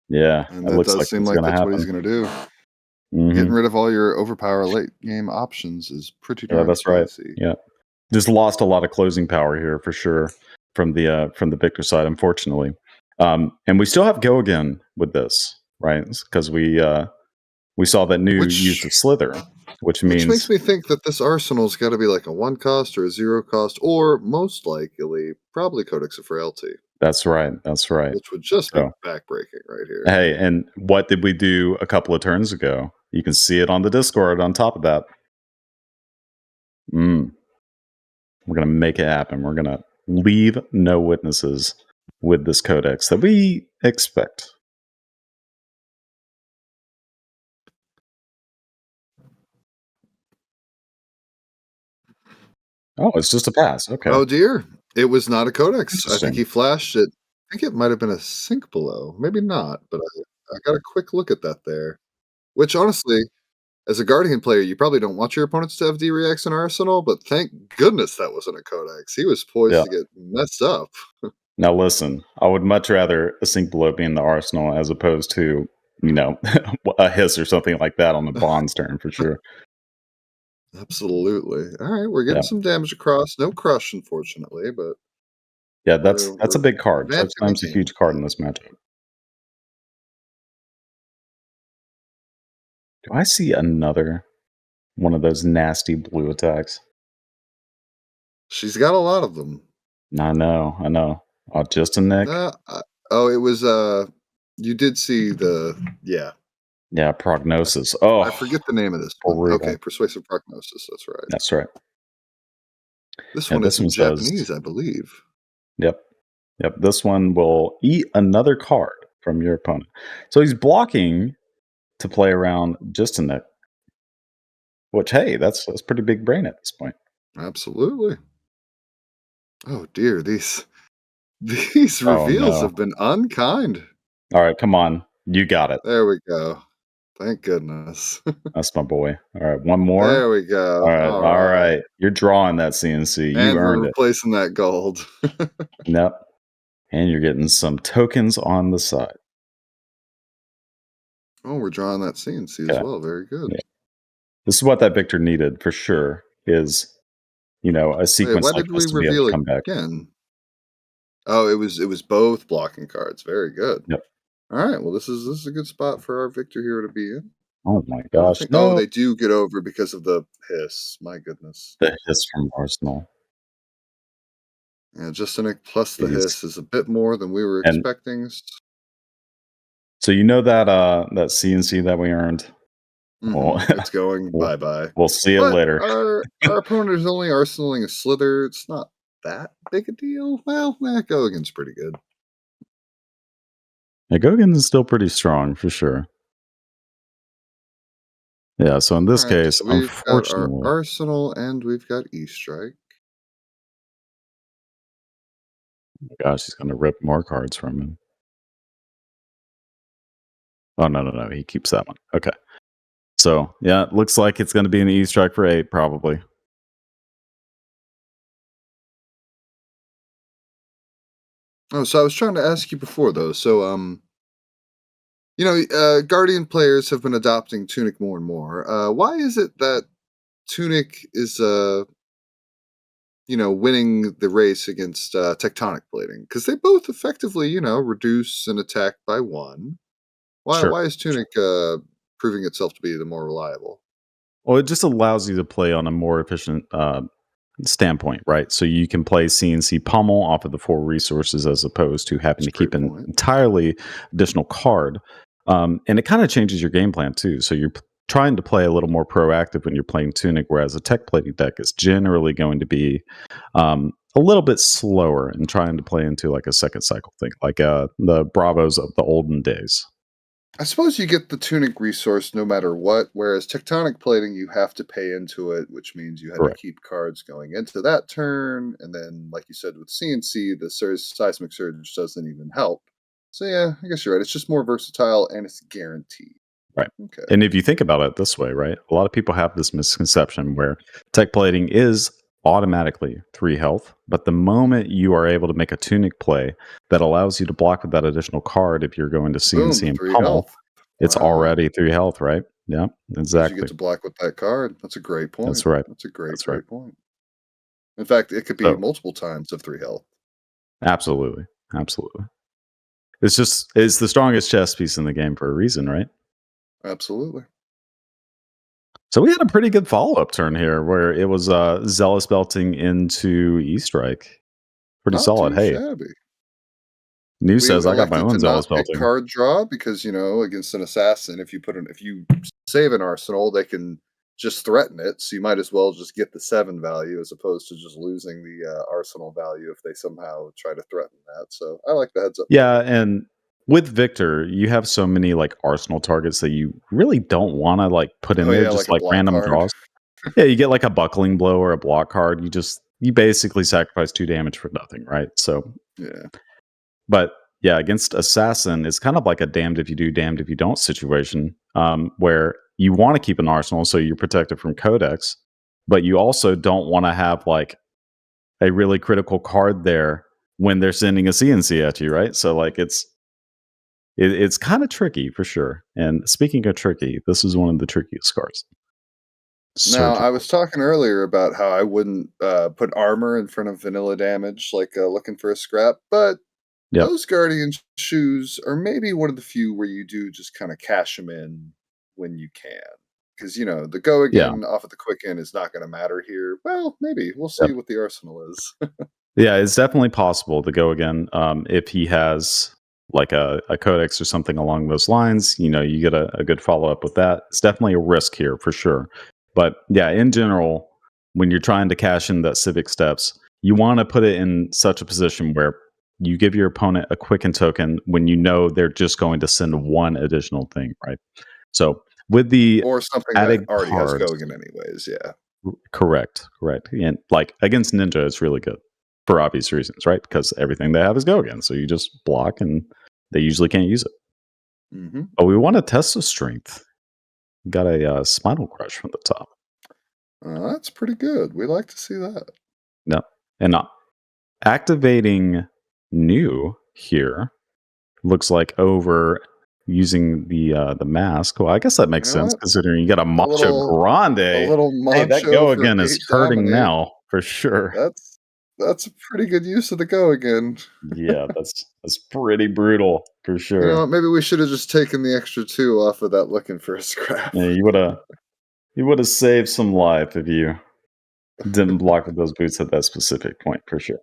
Yeah, And it that looks does like seem it's like going to that's what happen. he's going to do. Hmm. Getting rid of all your overpower late game options is pretty Yeah, darn that's right. spicy. Yeah, just lost a lot of closing power here for sure from the victor side, unfortunately. And we still have go again with this, right? Because we saw that new use Which of slither, which which makes means me think that this arsenal's got to be like a 1 cost or a 0 cost, or most likely probably Codex of Frailty, that's right. That's right. which would just be So backbreaking right here. hey, and what did we do a couple of turns ago? You can see it on the Discord on top of that. Mm, we're going to make it happen. We're going to leave no witnesses with this codex that we expect. Oh, it's just a pass. Okay. Oh dear, it was not a Codex. I think Interesting. he flashed it. I think it might have been a sync below, maybe not, but I got a quick look at that there. Which honestly, as a Guardian player, you probably don't want your opponents to have D reacts in Arsenal, but thank goodness that wasn't a Codex. He was poised Yeah. to get messed up. Now, listen, I would much rather a sync below be in the arsenal as opposed to, you know, a hiss or something like that on the Bond's turn for sure. Absolutely. All right, we're Yeah, getting some damage across. No crush, unfortunately, but yeah, we're that's a we're big card. advancing the Chokeslam's a game huge card in slowly. this matchup. Do I see another one of those nasty blue attacks? She's got a lot of them. I know. Just a nick. Oh, it was, you did see the yeah. Yeah, I f prognosis. I Oh, forget the name of this one. Okay, brutal. Persuasive Prognosis, that's right. That's right. This Yeah, one is this in one says, Japanese, I believe. yep, yep. This one will eat another card from your opponent. So he's blocking to play around just a nick. Which, hey, that's pretty big brain at this point. Absolutely. Oh, dear, these these Oh reveals no. have been unkind. All right, come on. You got it. There we go. Thank goodness. That's my boy. All right, one more. There we go. All right, all Alright. right. You're drawing that CNC. You And we're earned it. replacing that gold. Yep. And you're getting some tokens on the side. Oh, we're drawing that CNC as Okay. well. Very good. Yeah. This is what that Victor needed for sure is, a Wait, sequence why like did we this to be able to reveal come back. again? Oh, it was both blocking cards. Very good. Yep. Alright, well, this is a good spot for our victor here to be in. Oh my I don't gosh. think No. they do get over because of the hiss. My goodness. The hiss from Arsenal. Yeah, just a plus the Jeez. hiss is a bit more than we were And expecting. so that that CNC that we earned. Well, It's going we'll, bye-bye. we'll see it But later. our opponent is only arsenaling a slither. It's not that big a deal. Well, go against pretty good. Yeah, Gogan is still pretty strong for sure. Yeah, so in this Alright, case, so we've got our unfortunately, arsenal and we've got E-Strike. gosh, he's gonna rip more cards from him. Oh no, no, no, he keeps that one. Okay. So yeah, it looks like it's gonna be an E strike for 8, probably. Oh, so I was trying to ask you before though. So Guardian players have been adopting Tunic more and more. Why is it that Tunic is winning the race against tectonic plating? Because they both effectively, reduce an attack by one. Why Sure. why is Sure. Tunic proving itself to be the more reliable? Well, it just allows you to play on a more efficient standpoint, right? So you can play CNC pummel off of the 4 resources as opposed to having That's to a great keep an point. entirely additional card. And it kind of changes your game plan too. So you're trying to play a little more proactive when you're playing Tunic, whereas a tech plating deck is generally going to be a little bit slower and trying to play into like a second cycle thing, like the Bravos of the olden days. I suppose you get the Tunic resource no matter what, whereas tectonic plating you have to pay into it, which means you had to Correct. keep cards going into that turn, and then, like you said, with CNC, the seismic surge doesn't even help. So yeah, I guess you're right. It's just more versatile and it's guaranteed. Right. Okay. And if you think about it this way, right, a lot of people have this misconception where tech plating is automatically 3 health, but the moment you are able to make a tunic play that allows you to block with that additional card if you're going to Boom, CNC and 3 pummel, health. it's Wow. already 3 health, right? Yeah, Because you get exactly. to block with that card. That's a great That's point. right. That's a great, That's right. great point. In fact, it could be So, multiple times of 3 health. absolutely. Absolutely. It's the strongest chess piece in the game for a reason, right? Absolutely. So we had a pretty good follow-up turn here where it was Zealous belting into E-Strike. Pretty Not solid. too Hey, shabby. New We says I got my elected to own Zealous not pick belting. card draw because, against an assassin, if you save an arsenal, they can just threaten it. So you might as well just get the 7 value as opposed to just losing the arsenal value if they somehow try to threaten that. So I like the heads up play. Yeah, and with Victor, you have so many like arsenal targets that you really don't want to like put in Oh there yeah, just like a like block random card. draws. Yeah, you get like a buckling blow or a block card. You basically sacrifice 2 damage for nothing, right? So, Yeah. but yeah, against assassin, it's kind of like a damned if you do, damned if you don't situation, where you want to keep an arsenal so you're protected from codex, but you also don't want to have like a really critical card there when they're sending a CNC at you, right? So like it's kind of tricky for sure. And speaking of tricky, this is one of the trickiest cards. Now, I surgical. was talking earlier about how I wouldn't put armor in front of vanilla damage, like looking for a scrap, but Yep. those Guardian shoes are maybe one of the few where you do just kind of cash them in when you can. Because, the go Yeah. again off of the quick end is not going to matter here. Well, maybe. We'll Yep. see what the arsenal is. Yeah, it's definitely possible to go again. If he has like a codex or something along those lines, you get a good follow up with that. It's definitely a risk here for sure. But yeah, in general, when you're trying to cash in that civic steps, you want to put it in such a position where you give your opponent a quicken token when you know they're just going to send one additional thing, right? So with the Or something that added already has cards, go again, anyways. Yeah. correct. And like against Ninja, it's really good for obvious reasons, right? Because everything they have is go again. So you just block and they usually can't use it. Hmm. But we want to test the strength. Got a spinal crush from the top. That's pretty good. We like to see that. No. And activating new here looks like over using the mask. Well, I guess that You makes know sense what? considering you got a A Macho little, Grande. a little Hey, that macho go for again is 8 hurting dominate. now for sure. That's a pretty good use of the go again. Yeah, that's pretty brutal for You know sure. what? Maybe we should have just taken the extra 2 off of that looking for a scrap. Yeah, you would have saved some life if you didn't block with those boots at that specific point for sure.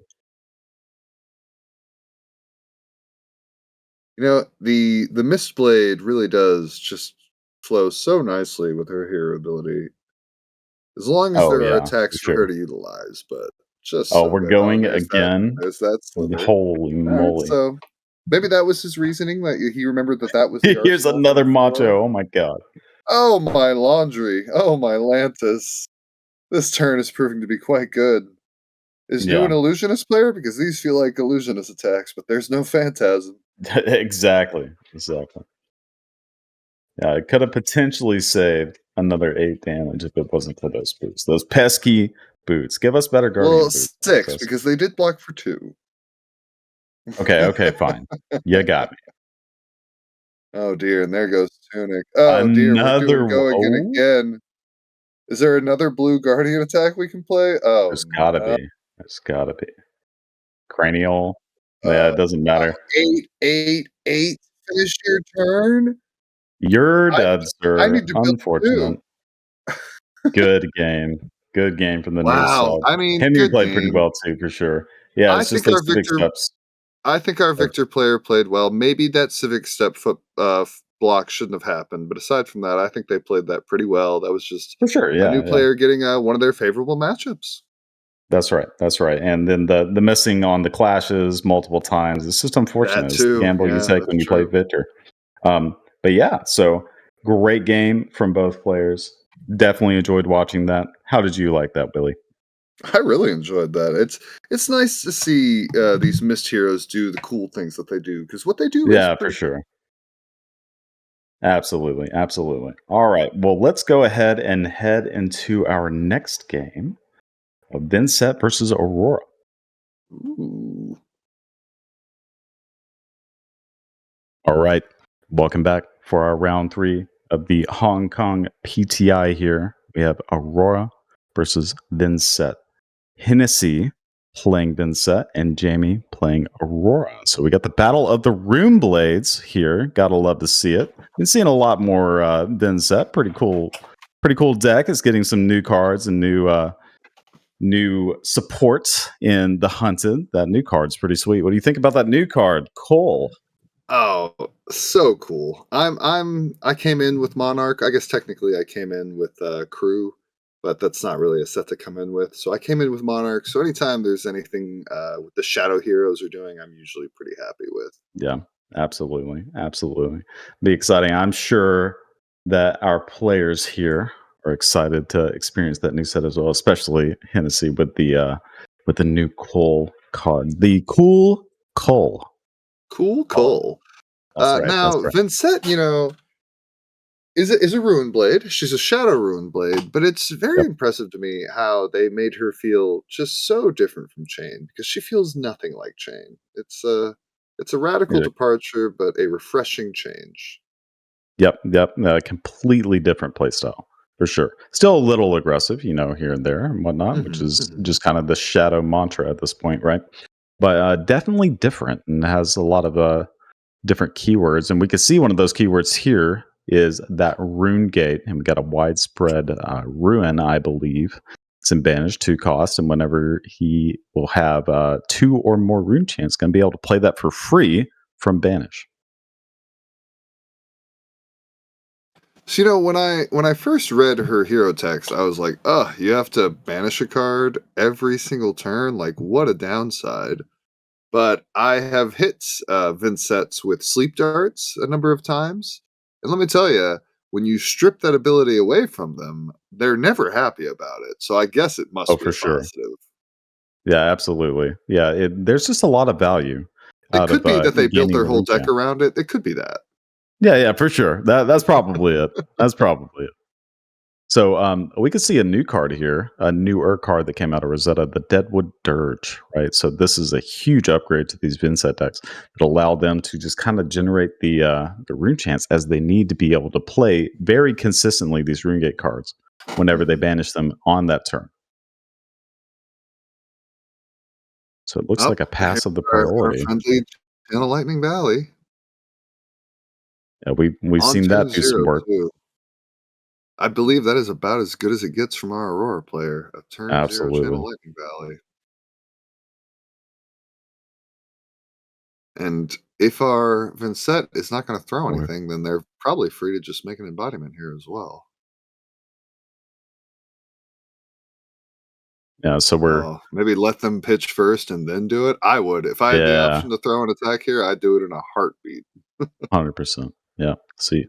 The Mist Blade really does just flow so nicely with her hero ability, as long as Oh there are yeah, for attacks for her sure. to utilize, but just Oh, so we're good. Oh, going there's again. that slither. Holy Alright, moly! so maybe that was his reasoning, that he remembered that was the Here's arsenal from another before. macho. Oh my god. Oh, my laundry. Oh, my Lantis. This turn is proving to be quite good. Is New Yeah, an illusionist player? Because these feel like illusionist attacks, but there's no phantasm. exactly. Yeah, it could have potentially saved another 8 damage if it wasn't for those boots. Those pesky boots. Give us better guardian Well, boots, 6, Lantis. because they did block for 2. Okay, fine. You got me. Oh, dear, and there goes Tunic. Oh, dear, we're doing Another. go Oh, again. Is there another blue guardian attack we can play? Oh, there's gotta no. be. There's gotta be. Cranial. Yeah, it doesn't Wow, matter. 8, 8, 8. Finish your turn? You're I dead, I sir. need to build 2. Unfortunate. Good game. Good game from the new Wow, sub. I mean, Henry good played pretty game. well too, for sure. Yeah, I it's just think those our civic Victor steps. I think our Of Victor player played well. Maybe that Civic Step block shouldn't have happened, but aside from that, I think they played that pretty well. That was just for sure, a new yeah. player getting one of their favorable matchups. That's right, and then the missing on the clashes multiple times, it's just That unfortunate. It's the too. gamble you Yeah, take that's when you play true. Victor. But yeah, so great game from both players. Definitely enjoyed watching that. How did you like that, Billy? I really enjoyed that. It's nice to see these mist heroes do the cool things that they do, because what they do is Yeah, for pretty cool. sure. Absolutely. All right. Well, let's go ahead and head into our next game of Vynnset versus Aurora. Ooh. All right. Welcome back for our round 3 of the Hong Kong PTI here. We have Aurora versus Vynnset. Hennessy playing Vynnset and Jaime playing Aurora. So we got the battle of the Rune Blades here. Gotta love to see it. Been seeing a lot more Vynnset. Pretty cool deck. It's getting some new cards and new support in the Hunted. That new card's pretty sweet. What do you think about that new card, Cole? Oh, so cool. I came in with Monarch. I guess technically I came in with Crew, but that's not really a set to come in with. So I came in with Monarch. So anytime there's anything with the Shadow Heroes are doing, I'm usually pretty happy with. Yeah, absolutely. Be exciting. I'm sure that our players here are excited to experience that new set as well, especially Hennessy with the new Cole card, the cool Cole. Cool, Oh, cool. that's right. That's Now right. Vynnset, is a Ruin Blade. She's a Shadow Ruin Blade, but it's very Yep. impressive to me how they made her feel just so different from Chain, because she feels nothing like Chain. It's a radical Yeah. departure, but a refreshing change. Yep. Completely different play style. for sure. Still a little aggressive, here and there and whatnot, which Mhm, is mhm. just kind of the shadow mantra at this point, right? But definitely different and has a lot of different keywords. And we can see one of those keywords here is that rune gate. And we got a widespread ruin, I believe. It's in banish 2 cost. And whenever he will have 2 or more rune chants, going to be able to play that for free from banish. So, when I first read her hero text, I was like, "Ugh, you have to banish a card every single turn? Like, what a downside." But I have hit, Vynsets with sleep darts a number of times, and let me tell you, when you strip that ability away from them, they're never happy about it, so I guess it Oh, must be for a sure. positive. Yeah, absolutely. Yeah, there's just a lot of value It out could of be that they built gaining their the whole rune deck chant. around it, it could be that. Yeah, yeah, for sure. That's probably it. That's probably it. So we could see a new card here, a newer card that came out of Rosetta, the Deadwood Dirge, right? So this is a huge upgrade to these Vynnset decks that allow them to just kind of generate the rune chants as they need to be able to play very consistently these rune gate cards whenever they Mhm. banish them on that turn. So it looks Oh, like a and here's pass of the our priority. friendly Channel Lightning Valley Yeah, we've on seen that turn do some 0 work. too. I believe that is about as good as it gets from our Aurora player, a turn 0 Channel Absolutely. Lightning Valley. And if our Vynnset is not gonna throw Or- anything, then they're probably free to just make an embodiment here as well. Yeah, so we're Oh, maybe let them pitch first and then do it? I would. If I had the yeah, option to throw an attack here, I'd do it in a heartbeat. 100%. Yeah. See,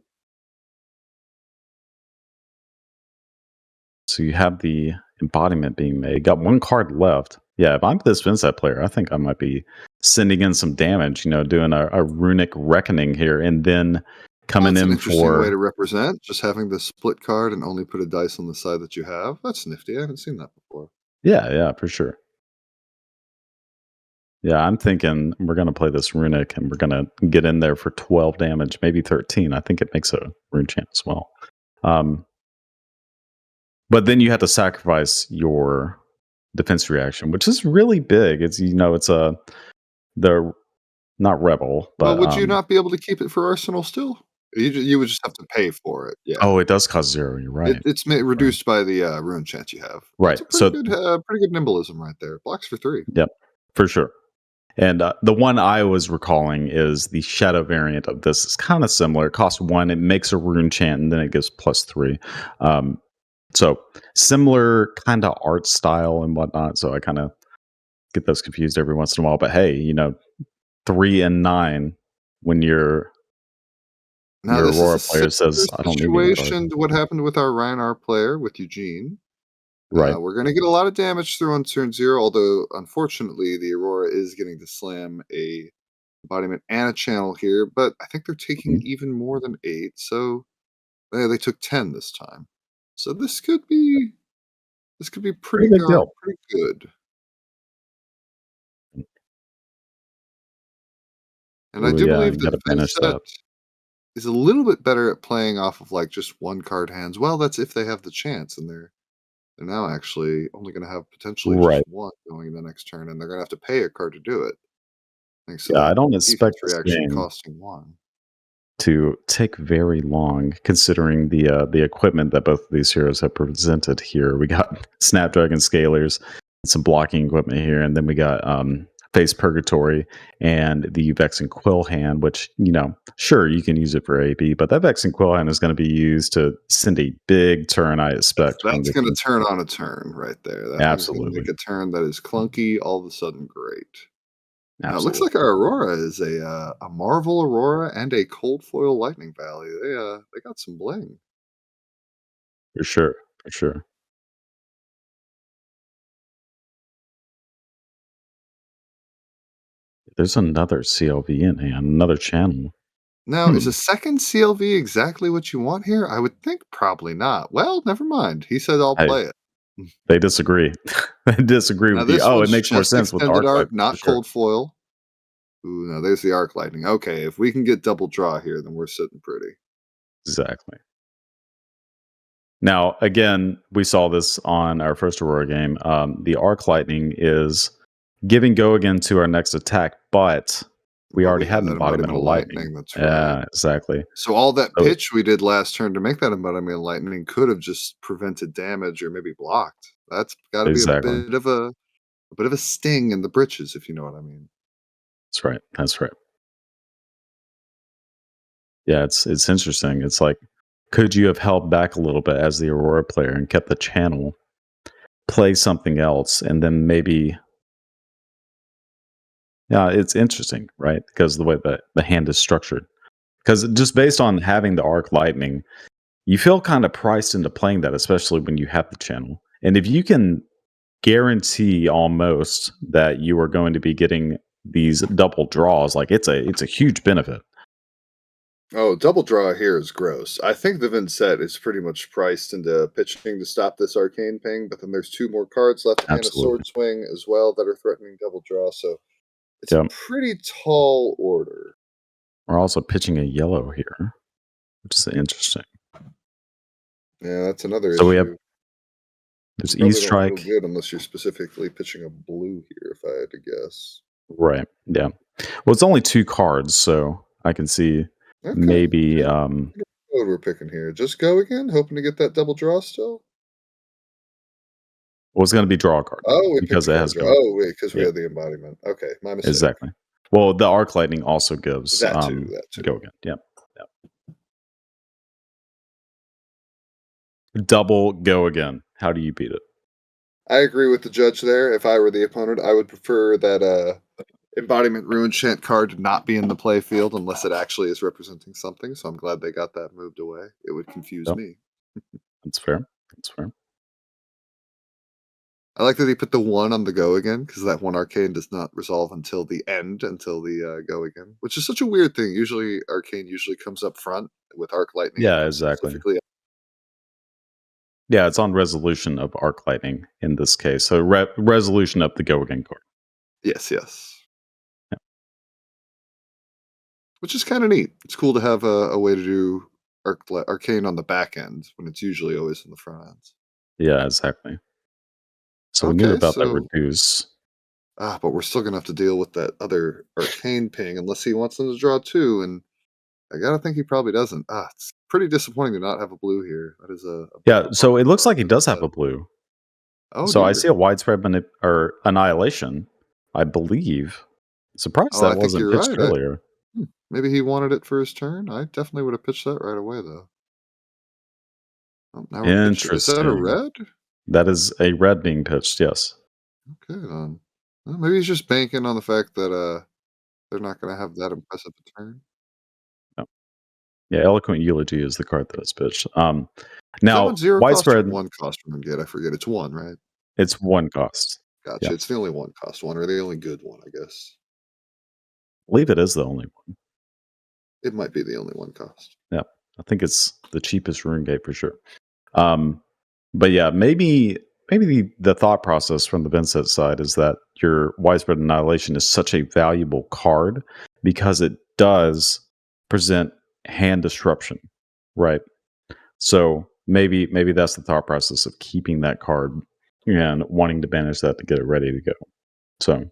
so you have the embodiment being made. Got 1 card left. Yeah, if I'm this Vincent player, I think I might be sending in some damage, doing a runic reckoning here and then Well, coming that's an in interesting way for to represent, just having the split card and only put a dice on the side that you have. That's nifty, I haven't seen that before. yeah, yeah, for sure. Yeah, I'm thinking we're gonna play this runic and we're gonna get in there for 12 damage, maybe 13. I think it makes a rune chant as well. Um, but then you have to sacrifice your defense reaction, which is really big. It's a the not rebel, Well, but would you not be able to keep it for Arsenal still? You would just have to pay for it, yeah. oh, it does cost 0. You're right. It's Right. reduced by the, rune chance you have. That's Right. a So pretty good nimblism right there. Blocks for 3. yep, for sure. And the one I was recalling is the shadow variant of this. It's kind of similar. It costs 1. It makes a rune chant, and then it gives +3. Um, so similar kind of art style and whatnot. So I kind of get those confused every once in a while. But hey, 3 and 9 when Now your this is a Aurora player similar says, "I don't need any card." situation to what happened with our Rhinar player with Eugene. Right. We're gonna get a lot of damage through on turn 0, although unfortunately the Aurora is getting to slam a embodiment and a channel here, but I think they're taking Mhm. even more than 8, so they took 10 this time. So this could be Pretty big deal. pretty good. And I Ooh, do yeah, believe you got that to banish Vynnset that. is a little bit better at playing off of, like, just 1 card hands. Well, that's if they have the chance, and they're now actually only gonna have potentially just Right. 1 going in the next turn, and they're gonna have to pay a card to do it, thanks to Yeah, I that don't defense expect this reaction game costing 1. to take very long, considering the equipment that both of these heroes have presented here. We got Snapdragon scalers, some blocking equipment here, and then we got Face Purgatory and the Vex and Quill hand, which sure you can use it for AB, but that Vex and Quill hand is going to be used to send a big turn. I expect from That's this. gonna turn on a turn right there. That thing's gonna Absolutely, make a turn that is clunky all of a sudden great. Now it looks absolutely, like our Aurora is a Marvel Aurora and a Cold Foil Lightning Valley. They got some bling. for sure, for sure. There's another CLV in hand, another channel. Now, is Hmm. a second CLV exactly what you want here? I would think probably not. Well, never mind. He said I'll Hey, play it. they disagree. They disagree Now with you. this Oh, it one's makes more just sense with the extended arc light art, for not sure. cold foil. Ooh, now there's the arc lightning. Okay, if we can get double draw here, then we're sitting pretty. Exactly. Now, again, we saw this on our first Aurora game. The arc lightning is giving go again to our next attack, but we But already we had have an that embodiment embodiment of of lightning. lightning. That's right. Yeah, exactly. So all that So pitch we did last turn to make that embodiment of lightning could have just prevented damage or maybe blocked. That's got to be exactly. a bit of a sting in the britches, if you know what I mean. That's right. That's right. Yeah, it's interesting. It's like, could you have held back a little bit as the Aurora player and kept the channel, play something else, and then maybe yeah, it's interesting, right? Because the way that the hand is structured. Because just based on having the arc lightning, you feel kind of priced into playing that, especially when you have the channel. And if you can guarantee almost that you are going to be getting these double draws, like it's a huge benefit. Oh, double draw here is gross. I think the Vynnset is pretty much priced into pitching to stop this arcane ping, but then there's two more cards left and a Absolutely. sword swing as well that are threatening double draw. So it's a Yep. pretty tall order. We're also pitching a yellow here, which is interesting. Yeah, that's another So we have issue. You there's E probably don't feel strike. good unless you're specifically pitching a blue here, if I had to guess. Right. Yeah. Well, it's only 2 cards, so I can see Okay, maybe, okay. What we're picking here. Just go again, hoping to get that double draw still? well, it's gonna be draw a card Oh, we picked because the it card has draw. go again. Oh, wait, because we Yeah, had the embodiment. Okay, my mistake. exactly. Well, the arc lightning also gives, That too, that go too. again. Yep, yep. Double go again. How do you beat it? I agree with the judge there. If I were the opponent, I would prefer that embodiment ruin chant card to not be in the play field unless it actually is representing something. So I'm glad they got that moved away. It would confuse Yep, me. that's fair. That's fair. I like that he put the one on the go again because that one arcane does not resolve until the end, until the go again, which is such a weird thing. Usually, arcane usually comes up front with arc lightning. It Yeah, comes exactly. specifically. Yeah, it's on resolution of arc lightning in this case. So resolution of the go again card. Yes, yes, Yeah, which is kind of neat. It's cool to have a way to do arcane on the back end when it's usually always in the front ends. yeah, exactly. So we knew Okay, about that so reduce. but we're still gonna have to deal with that other arcane ping unless he wants them to draw two, and I gotta think he probably doesn't. It's pretty disappointing to not have a blue here. That is Yeah, a so bummer it looks for our like he does have Vincent. a blue. Oh So I see dear. a widespread or annihilation, I believe. Surprised Oh, I that think wasn't you're pitched right. earlier. Maybe he wanted it for his turn. I definitely would have pitched that right away, though. Oh, now we're pitched it. Is that a Interesting. red? That is a red being pitched, yes. Okay, then. Well, maybe he's just banking on the fact that they're not going to have that impressive a turn. Yeah. Yeah, Eloquent Eulogy is the card that is pitched. Is that one Now, zero cost or widespread, one cost from Gate? I forget. It's one, right? it's 1 cost. Yeah. Gotcha. It's the only one cost one, or the only good one, I guess. I believe it is the only one. It might be the only one cost. Yeah. I think it's the cheapest rune gate for sure. Um, but yeah, maybe the thought process from the Vynnset side is that your widespread annihilation is such a valuable card because it does present hand disruption, right? So maybe that's the thought process of keeping that card and wanting to banish that to get it ready to go. So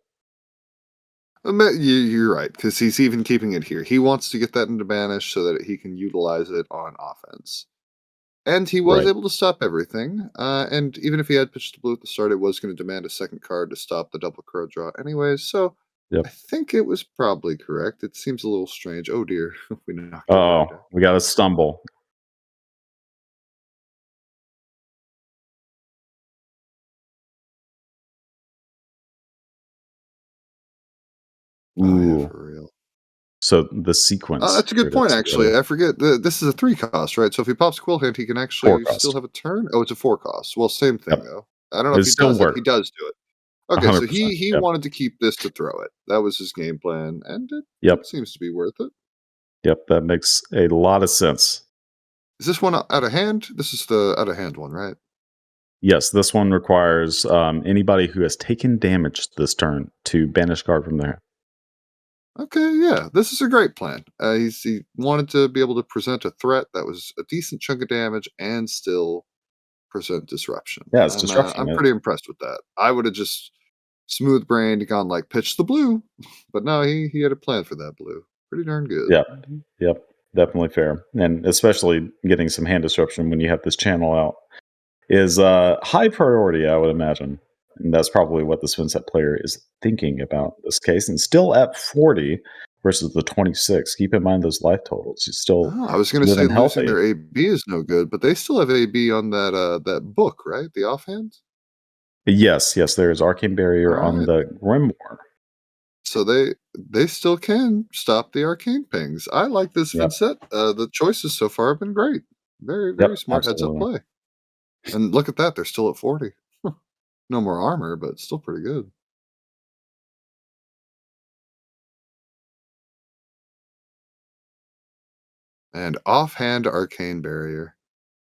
You're right, because he's even keeping it here. He wants to get that into banish so that he can utilize it on offense. And he was right, able to stop everything. And even if he had pitched the blue at the start, it was going to demand a second card to stop the double crow draw anyways. So yep. I think it was probably correct. It seems a little strange. Oh dear, we knocked over our Oh, deck. we got to stumble. Oh yeah, Ooh, for real. so the sequence. That's a Here good it point, is. We got a actually. I forget. This is a three cost, right? So if he pops Quill Hand, he can 4 actually still cost. have a turn. Oh, it's a four cost. Well, same thing Yep. though. I don't know if It he still does it. He works. does do it. Okay, so 100%. he Yep. wanted to keep this to throw it. That was his game plan, and Yep. it seems to be worth it. Yep. That makes a lot of sense. Is this one out of hand? This is the out of hand one, right? Yes, this one requires anybody who has taken damage this turn to banish card from their hand. Okay, yeah, this is a great plan. He wanted to be able to present a threat that was a decent chunk of damage and still disruption. Yeah, it's disruption. I'm pretty impressed with that. I would have just smooth brained gone like pitch the blue, but no, he had a plan for that blue. Pretty darn good. Yeah. Yep. Definitely fair. And especially getting some hand disruption when you have this channel out is high priority, I would imagine. And that's probably what the Vynnset player is thinking about in this case. And still at 40 versus the 26. Keep in mind those life totals. He's still Oh, I was gonna say living losing healthy. their AB is no good, but they still have AB on that book, right? The offhand? Yes, yes, there is Arcane Barrier on Alright. the Grimoire. So they still can stop the arcane pings. I like this Yep. Vynnset. The choices so far have been great. Very, Yep. very smart heads up Absolutely. play. And look at that, they're still at 40. No more armor, but still pretty good. And offhand arcane barrier.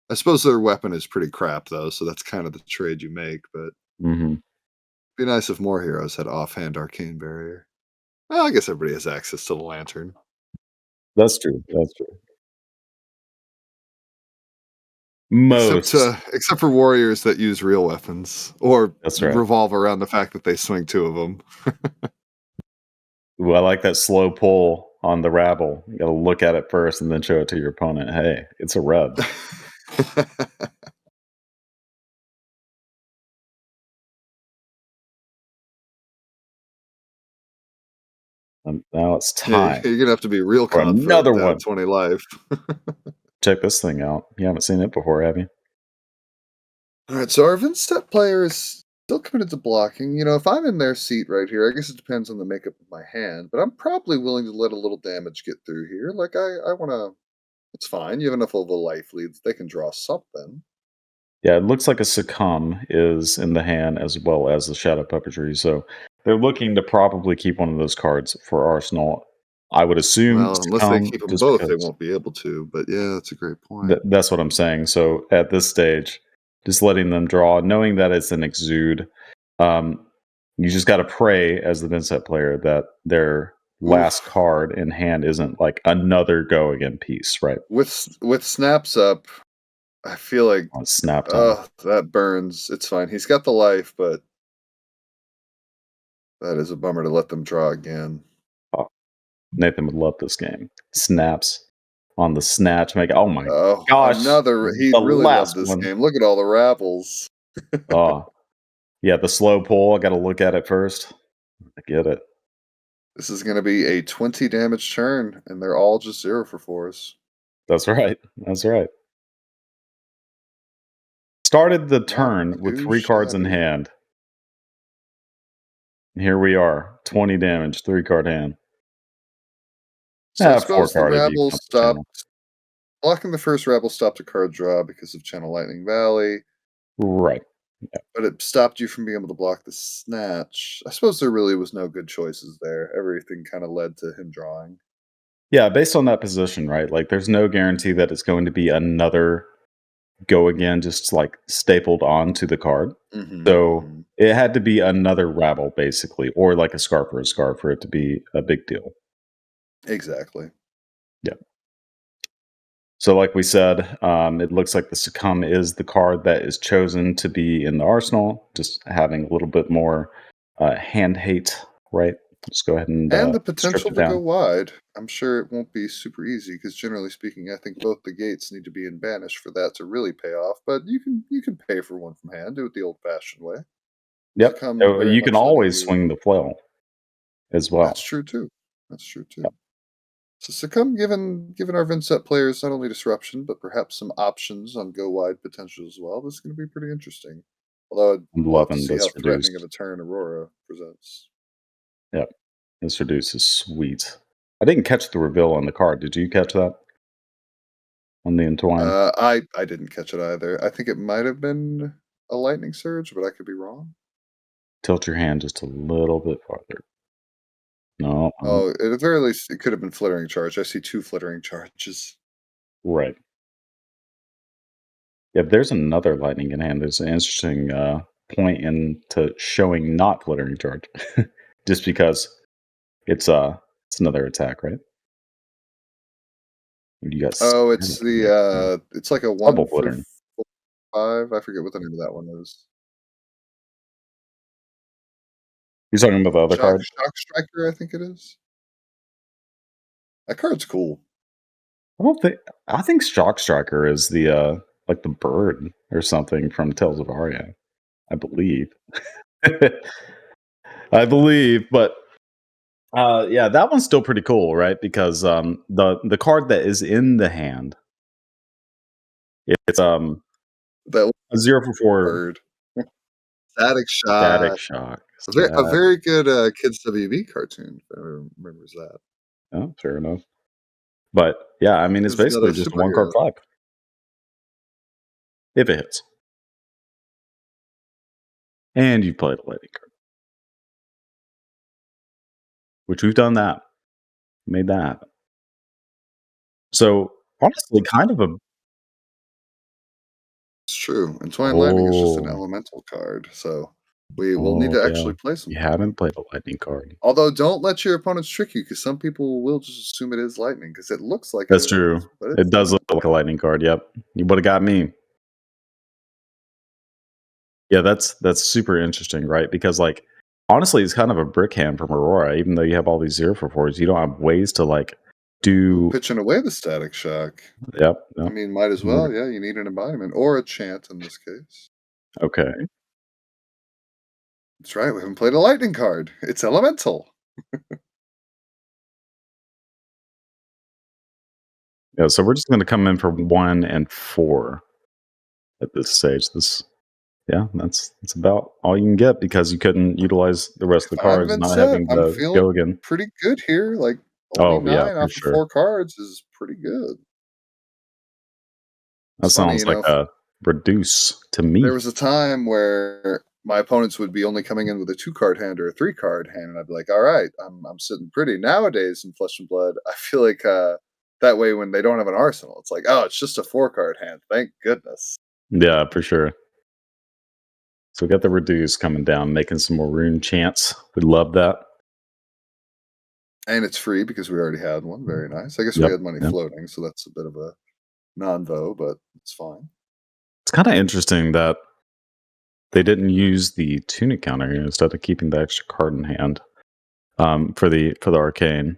I suppose their weapon is pretty crap though, so that's kind of the trade you make, but Hmm. be nice if more heroes had offhand arcane barrier. Well, I guess everybody has access to the lantern. That's true. That's true. Except Most. except for warriors that use real weapons or That's right. revolve around the fact that they swing two of them. Ooh, I like that slow pull on the rabble. You gotta look at it first and then show it to your opponent. Hey, it's a red. And now it's Yeah, time you're gonna have to be real for confident another down one. 20 life. Check this thing out. You haven't seen it before, have you? Alright, so our Vynnset player is still committed to blocking. You know, if I'm in their seat right here, I guess it depends on the makeup of my hand, but I'm probably willing to let a little damage get through here. Like I wanna it's fine. You have enough of a life leads. They can draw something. Yeah, it looks like a succumb is in the hand as well as the shadow puppetry. So they're looking to probably keep one of those cards for Arsenal. I would assume Well, unless they succumb keep them just both, they because won't be able to. But yeah, that's a great point. that's what I'm saying. So at this stage, just letting them draw, knowing that it's an exude, um, you just got to pray as the Vynnset player that their last Oof. card in hand isn't like another go again piece, right? With snaps up, I feel like Snapped on. that burns. It's fine. He's got the life, but that is a bummer to let them draw again. Oh, Nathan would love this game. Snaps on the snatch. Make oh my Oh, gosh, another he'd the really love last this one. game. Look at all the ravels. Oh, yeah, the slow pull. I got to look at it first. I get it. This is gonna be a 20 damage turn, and they're all just 0 for 4s. That's right. That's right. Started the Not turn with too 3 cards in shabby. hand. Here we are. 20 damage, 3-card hand. So I 4 suppose the card if you rabble count the channel. stopped blocking the first rabble stopped a card draw because of Channel Lightning Valley, Right. but it stopped you from being able to block the snatch. I suppose there really was no good choices there. Everything kind of led to him drawing. Yeah, based on that position, right? Like, there's no guarantee that it's going to be another go again, just like stapled onto the card. Hmm, So hmm. it had to be another rabble, basically, or like a scarf or a scarf for it to be a big deal. Exactly. Yeah. So, like we said, it looks like the succumb is the card that is chosen to be in the arsenal. Just having a little bit more hand hate, right? Just go ahead and And the strip potential it to go down. wide. I'm sure it won't be super easy because generally speaking, I think both the gates need to be in banish for that to really pay off. But you can pay for one from hand, do it the old fashioned way. Yep. Succumb very You can much letting always you swing the flail as that's well. true too. That's true Yep. too. So Succumb given our Vynnset players not only disruption, but perhaps some options on go wide potential as well. This is going to be pretty interesting. Although I'd I'm love to loving see this how threatening of reduced. a turn Aurora presents. Yep. This reduce is sweet. I didn't catch the reveal on the card. Did you catch that on the entwine? I didn't catch it either. I think it might have been a lightning surge, but I could be wrong. Tilt your hand just a little bit farther. No, Oh, at the very least, it could have been flittering charge. I see two flittering charges. right. Yeah, there's another lightning in hand. There's an interesting point into showing not flittering charge, just because it's another attack, right? You got Oh, scared it's of it. it's like a one Double for flittering. 5. I forget what the name of that one is. You talking about the other card? Shock Striker, I think it is. That card's cool. I don't think I think Shock Striker is the like the bird or something from Tales of Aria. I believe. I believe, but yeah, that one's still pretty cool, right? Because the card that is in the hand, it's That a 0 for 4 bird. Static static Shock. shock. A Static. very good, Kids WB cartoon, if anyone remembers that. Oh, fair enough. But yeah, I mean, it's It's about a basically just a one card superhero. 5 if it hits, and you play the lightning card, which we've done that, made that happen. So honestly, kind of a It's true, and Twine Lightning is just an oh elemental card, so we will need oh to yeah, actually play some you lightning. haven't played the lightning card. Although, don't let your opponents trick you, because some people will just assume it is lightning because it looks like it That's is, true. but It it's does look not. like a lightning card. Yep, you would have got me. Yeah, that's super interesting, right? Because like honestly, it's kind of a brick hand from Aurora. Even though you have all these 0 for 4s, you don't have ways to like Ooh, do. pitching away the Static Shock. Yep. I Yep. mean, might as well, yeah, you need an embodiment or a chant in this case. Okay. That's right, we haven't played a lightning card. It's elemental. Yeah. So we're just going to come in for 1 and 4 at this stage. Yeah, that's about all you can get because you couldn't utilize the rest of the Fine, cards, not Vynnset. having I'm the feeling go again. pretty good here, like, only Oh yeah, 9 for off of sure. 4 cards is pretty good. That It's funny, sounds like a reduce to there me. was a time where my opponents would be only coming in with a 2-card hand or a 3-card hand, and I'd be like, "Alright, I'm sitting pretty." Nowadays in Flesh and Blood, I feel like, that way when they don't have an arsenal, it's like, "Oh, it's just a 4-card hand, thank goodness." Yeah, for sure. So we got the reduce coming down, making some more rune chants. We love that. And it's free because we already had one, very nice. I guess we Yep. had money Yep. floating, so that's a bit of a non-vo, but it's fine. It's kind of interesting that they didn't use the tunic counter instead of keeping the extra card in hand for the arcane.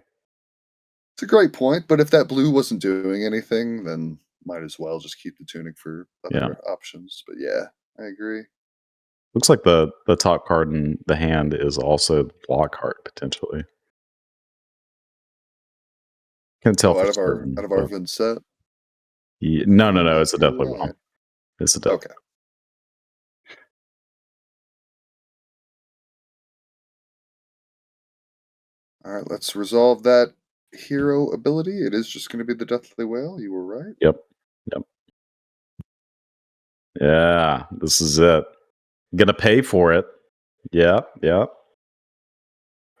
It's a great point, but if that blue wasn't doing anything, then might as well just keep the tunic for Yeah. other options, but yeah, I agree. Looks like the top card in the hand is also the block card potentially. Can't tell Oh, for out certain, of our but Vynnset? no, no, You no. might It's a be deathly right. well. It's a death. Okay. Alright, let's resolve that hero ability. It is just gonna be the Deathly Whale, you were right. Yep. Yep. Yeah. This is it. Gonna pay for it. Yep. Yep.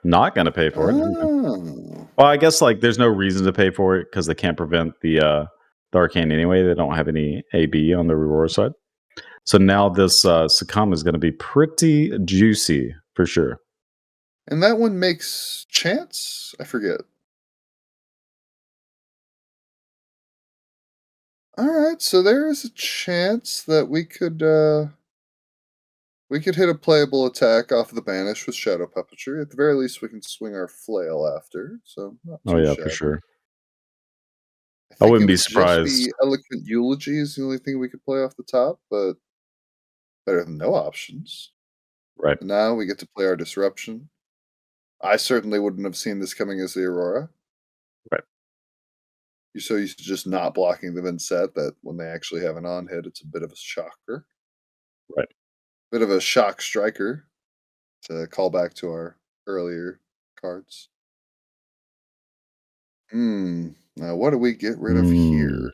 Not gonna pay for it. Okay. Oh. Well, I guess like there's no reason to pay for it because they can't prevent the arcane anyway. They don't have any AB on the reward side. So now this succumb is going to be pretty juicy for sure. And that one makes chance? I forget. Alright, so there is a chance that we could hit a playable attack off the banish with Shadow Puppetry. At the very least, we can swing our flail after, so not Oh too yeah, for shabby. sure. I I think it wouldn't be would just surprised. be Eloquent Eulogy is the only thing we could play off the top, but better than no options. Right. And now we get to play our Disruption. I certainly wouldn't have seen this coming as the Aurora. Right. You're so used to just not blocking the Vynnset that when they actually have an on hit, it's a bit of a shocker. Right. Bit of a shock striker to call back to our earlier cards. Now what do we get rid of Mm. here?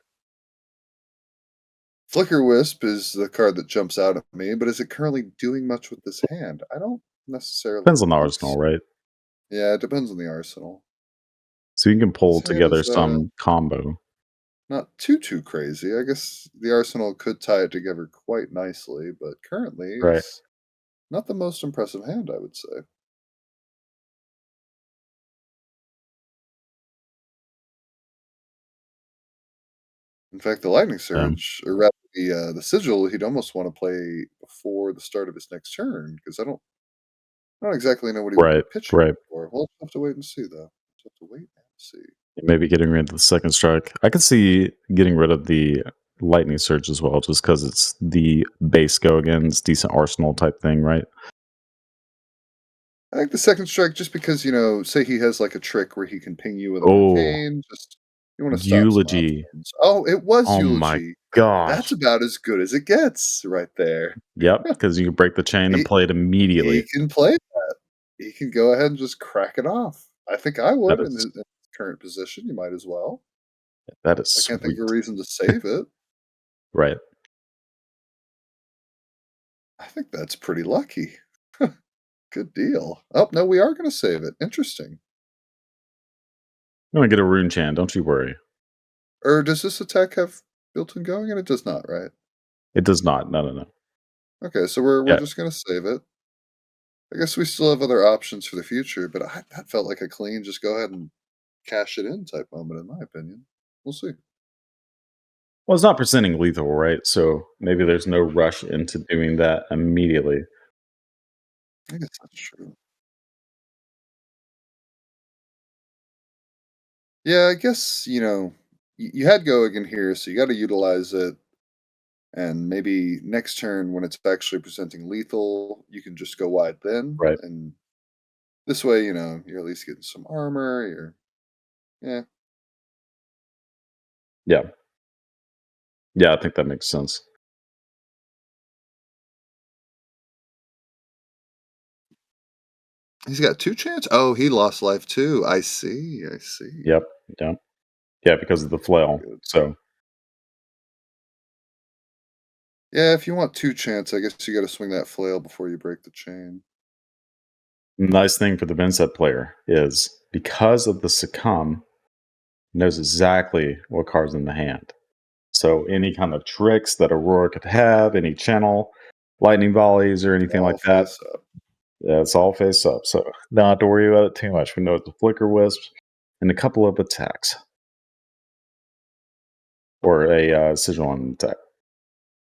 Flicker Wisp is the card that jumps out at me, but is it currently doing much with this hand? I don't necessarily Depends on the think arsenal, so. right? Yeah, it depends on the arsenal. So you can This pull hand together is some combo. not too crazy. I guess the arsenal could tie it together quite nicely, but currently Right. is not the most impressive hand, I would say. In fact, the Lightning Um, Surge, or rather the sigil, he'd almost wanna play before the start of his next turn because I don't exactly know what he would be Right, pitching right. for. We'll have to wait and see, though. Just have to wait and see. Maybe getting rid of the second strike. I could see getting rid of the lightning surge as well, just because it's the base go again. It's decent arsenal type thing, right? I think the second strike, just because, say he has, like, a trick where he can ping you with an Oh, arcane, just you wanna stop some eulogy. options. Oh, it was Oh my eulogy. That's gosh. about as good as it gets right there. Yep, because you can break the chain and He play it immediately. he can play that. He can go ahead and just crack it off. I think I That would is in his current position, you might as well. that is I can't think of a sweet. reason to save it. Right. I think that's pretty lucky. Good deal. Oh, no, we are gonna save it. Interesting. I'm gonna get a rune chant, don't you worry. Or does this attack have built-in going? And it does not, right? It does not. No, no, no. Okay, so we're Yeah. just gonna save it. I guess we still have other options for the future, but that felt like a clean just go ahead and cash it in type moment in my opinion. We'll see. Well, it's not presenting lethal, right? So maybe there's no rush into doing that immediately. I guess that's true. Yeah, I guess, you had go again here, so you gotta utilize it, and maybe next turn when it's actually presenting lethal, you can just go wide then, Right. and this way, you're at least getting some armor, yeah. Yeah. Yeah, I think that makes sense. He's got 2 chance? Oh, he lost life too. I see. Yep. Yeah. Yeah, because of the flail. Good. So Yeah, if you want 2 chance, I guess you gotta swing that flail before you break the chain. nice thing for the Vynnset player is because of the succumb, knows exactly what card's in the hand. So any kind of tricks that Aurora could have, any channel, lightning volleys, or anything like All that, face up. yeah, it's all face up. So don't have to worry about it too much. We know it's a flicker wisp and a couple of attacks or a sigil on attack.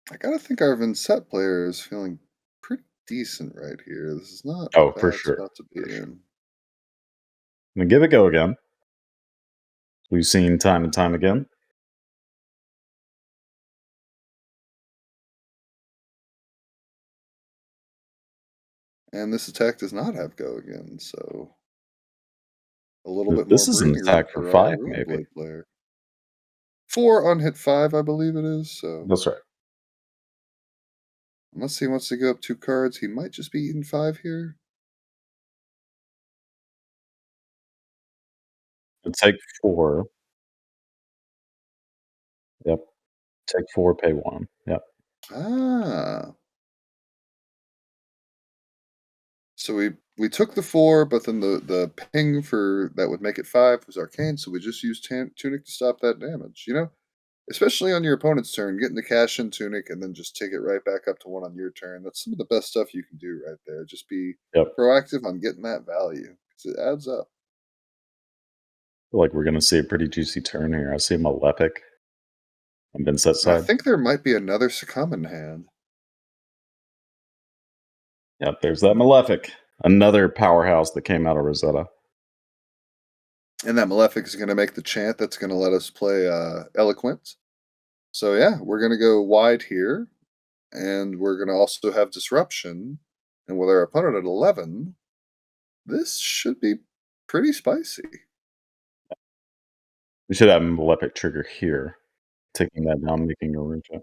I gotta think our Vynnset player is feeling pretty decent right here. This is not a Oh, for bad sure. spot to be For sure. in. I'm gonna give it a go again. We've seen time and time again. And this attack does not have go again, so a little bit more This is an breathing room attack for for our 5, Ruin maybe. Blade player. 4 on hit 5, I believe it is, so That's right. unless he wants to go up 2 cards, he might just be eating 5 here. Take 4. Yep. Take 4, pay 1. Yep. Ah. So we took the 4, but then the ping for that would make it 5 was arcane, so we just used Tunic to stop that damage, Especially on your opponent's turn, getting the cash in Tunic and then just take it right back up to 1 on your turn. That's some of the best stuff you can do right there. Just be Yep. proactive on getting that value because it adds up. Feel like we're gonna see a pretty juicy turn here. I see Malefic on Vynnset's And I side. think there might be another Succumb in hand. Yep, there's that Malefic. Another powerhouse that came out of Rosetta. And that Malefic is going to make the chant that's going to let us play Eloquent. So, yeah, we're going to go wide here. And we're going to also have Disruption. And with our opponent at 11, this should be pretty spicy. We should have a Malefic trigger here. Taking that down, making a rune check.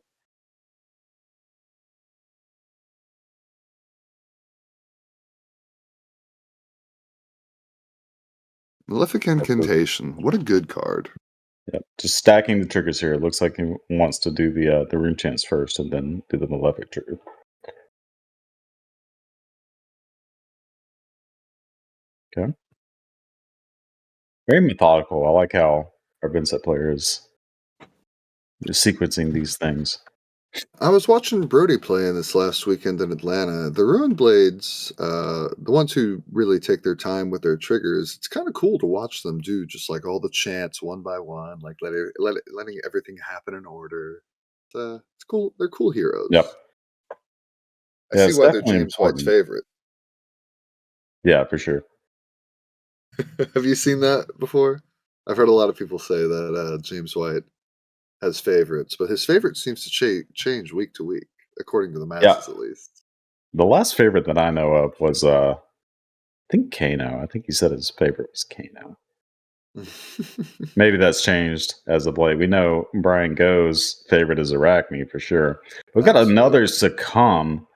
Malefic Yep, so Incantation. What a good card. yep, just stacking the triggers here. It looks like he wants to do the rune chants first and then do the Malefic trigger. Okay. Very methodical. I like how our Vynnset player is sequencing these things. I was watching Brody play in this last weekend in Atlanta. The Ruin Blades, the ones who really take their time with their triggers, it's kind of cool to watch them do just like all the chants one by one, like letting everything happen in order. It's cool. They're cool Yep. heroes. I Yeah, see it's why they're definitely James White's important. favorite. Yeah, for sure. Have you seen that before? I've heard a lot of people say that James White has favorites, but his favorite seems to change week to week, according to the Yeah. masses, at least. The last favorite that I know of was, I think Kano. I think he said his favorite was Kano. Maybe that's changed as of late. We know Brian Go's favorite is Arachne for sure. We've got another Absolutely. succumb.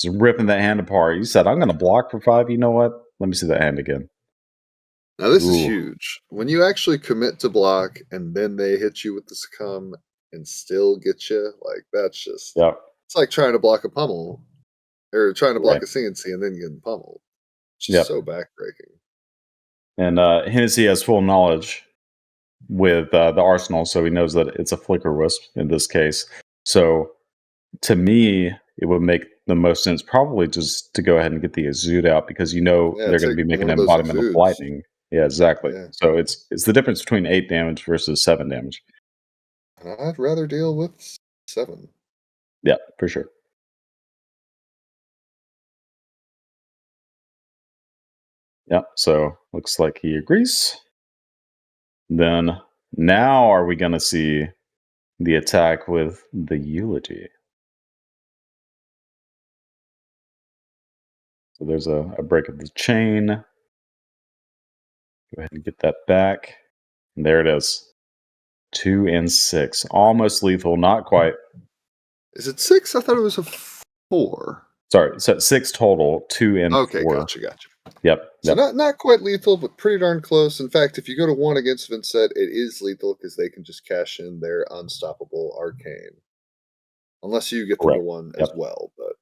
Just ripping that hand apart. You said, I'm going to block for 5. You know what? Let me see that hand again. Now this is Ooh. huge. When you actually commit to block and then they hit you with the succumb and still get you, like that's just Yep. it's like trying to block a pummel or trying to block Right. a CNC and then getting pummeled. It's just Yep. so backbreaking. And Hennessy has full knowledge with the arsenal, so he knows that it's a flicker wisp in this case. So to me, it would make the most sense probably just to go ahead and get the Azud out because you know Yeah, they're going to take be making one of an those embodiment of exudes. lightning. Yeah, exactly. Yeah. So it's the difference between 8 damage versus 7 damage. And I'd rather deal with 7. Yeah, for sure. Yeah. So looks like he agrees. Then now are we going to see the attack with the eulogy? So there's a break of the chain. Go ahead and get that back. And there it is. 2 and 6. Almost lethal, not quite. Is it 6? I thought it was a 4. Sorry, so 6 total, 2 and Okay, 4. gotcha. Yep, So yep, not quite lethal, but pretty darn close. In fact, if you go to 1 against Vynnset, it is lethal because they can just cash in their unstoppable arcane. Unless you get them to correct. 1 Yep. as well, but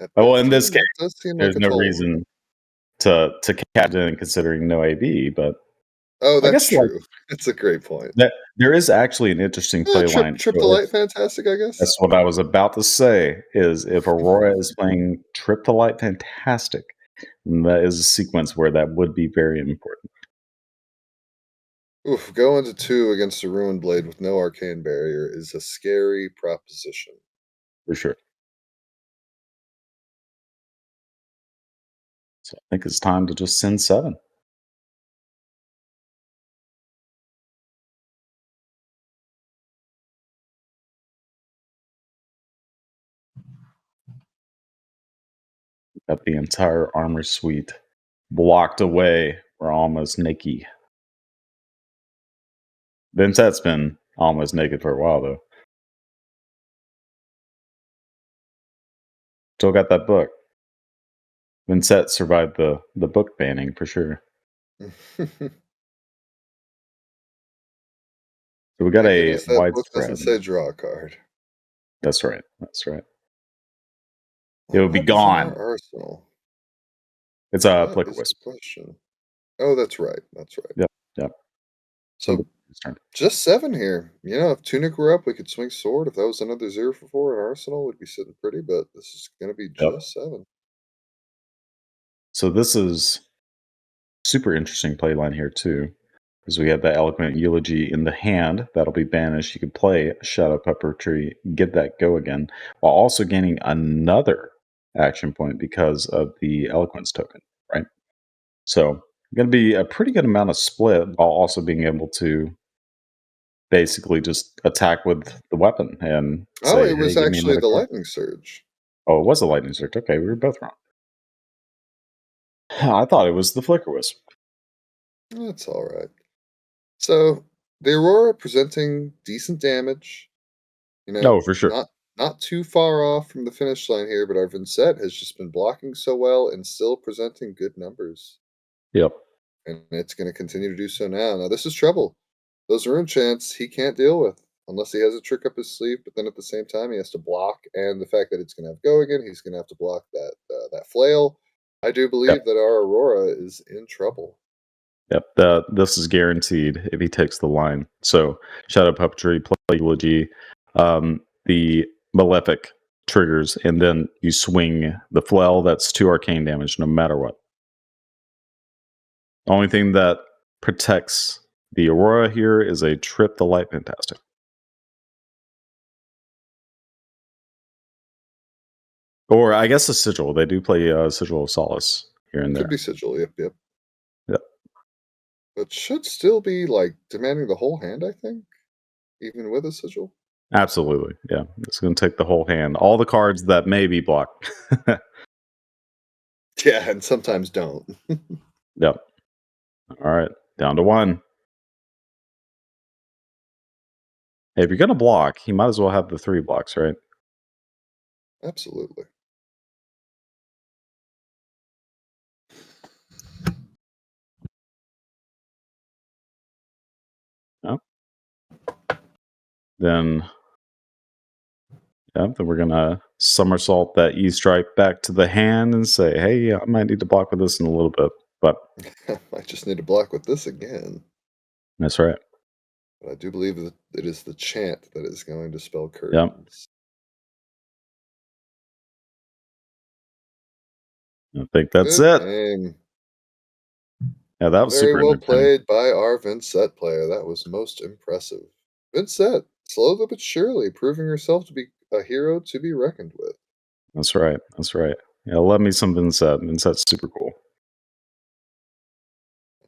at Oh, well, that in this point, case, that does seem like there's a no toll. reason to catch in considering no AB, but Oh, I that's guess, like, true. It's a great point. that there is actually an interesting play line. Trip So the if light fantastic, I guess? that's what I was about to say, is if Aurora is playing Trip to Light Fantastic, then that is a sequence where that would be very important Oof, going to 2 against a Ruined Blade with no arcane barrier is a scary proposition. for sure. So I think it's time to just send 7. Got the entire armor suite blocked away. We're almost naked. Vynnset's been almost naked for a while, though. Still got that book. Vynnset survived the book banning for sure. So we got Thank a goodness that book doesn't widespread. say draw a card. That's right. That's right. It would be What is in our gone. arsenal? It's a That flicker is the wisp. question. Oh, that's right. That's right. Yep. Yep. So So just 7 here. You know, if Tunic were up, we could swing sword. If that was another 0 for 4 in Arsenal, we'd be sitting pretty, but this is going to be yep. just 7. So this is super interesting play line here too, because we have that eloquent eulogy in the hand that'll be banished. You can play Shadow Puppetry, get that go again, while also gaining another action point because of the eloquence token, right? So going to be a pretty good amount of split while also being able to basically just attack with the weapon and Oh, say, it hey, was give me actually another the card. lightning surge. Oh, it was a lightning surge. Okay, we were both wrong. I thought it was the flicker wisp. That's all right. So the Aurora presenting decent damage. You know, No, for sure. not too far off from the finish line here, but our Vincent has just been blocking so well and still presenting good numbers. Yep. And it's going to continue to do so now. Now, this is trouble. Those rune chants he can't deal with unless he has a trick up his sleeve. But then at the same time, he has to block, and the fact that it's going to have go again, he's going to have to block that flail. I do Yep. believe that our Aurora is in trouble. Yep. This is guaranteed if he takes the line. So Shadow Puppetry, Play Eulogy, the Malefic triggers, and then you swing the flail. That's 2 arcane damage no matter what. The only thing that protects the Aurora here is a Trip the Light Fantastic. Or I guess a sigil. They do play Sigil of Solace here and Could there. be sigil. Yep. Yep. But should still be like demanding the whole hand, I think, even with a sigil. Absolutely. Yeah. It's going to take the whole hand. All the cards that may be blocked. Yeah, and sometimes don't. Yep. All right. Down to 1. Hey, if you're going to block, you might as well have the 3 blocks, right? Absolutely. Yep. Then we're going to somersault that E-strike back to the hand and say, hey, I might need to block with this in a little bit. But I just need to block with this again. that's right. But I do believe that it is the chant that is going to spell curtains. I think that's Good it. game. Yeah, that was Very super well entertaining. played by our Vynnset player. That was most impressive. Vynnset, slowly but surely, proving herself to be a hero to be reckoned with. That's right. That's right. Yeah, love me some Vynnset. Vynnset's super cool.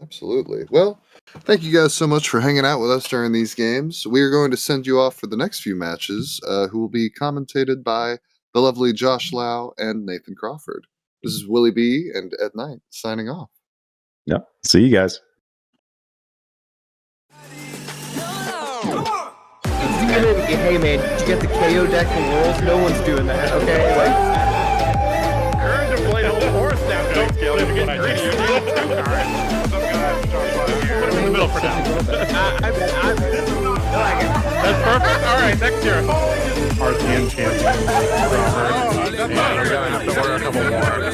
Absolutely. Well, thank you guys so much for hanging out with us during these games. We are going to send you off for the next few matches, who will be commentated by the lovely Josh Lau and Nathan Crawford. This is Willie B and Ed Knight signing off. Yep. See you guys. Hey man, did you get the KO deck in Worlds? No one's doing that, okay? Courage to play the whole horse now. Don't kill him. You're getting greedy. You're getting 2 cards. Put him in the middle for now. That's perfect. All right, next year. Hard hand champion. Yeah, we're gonna have to order a couple more.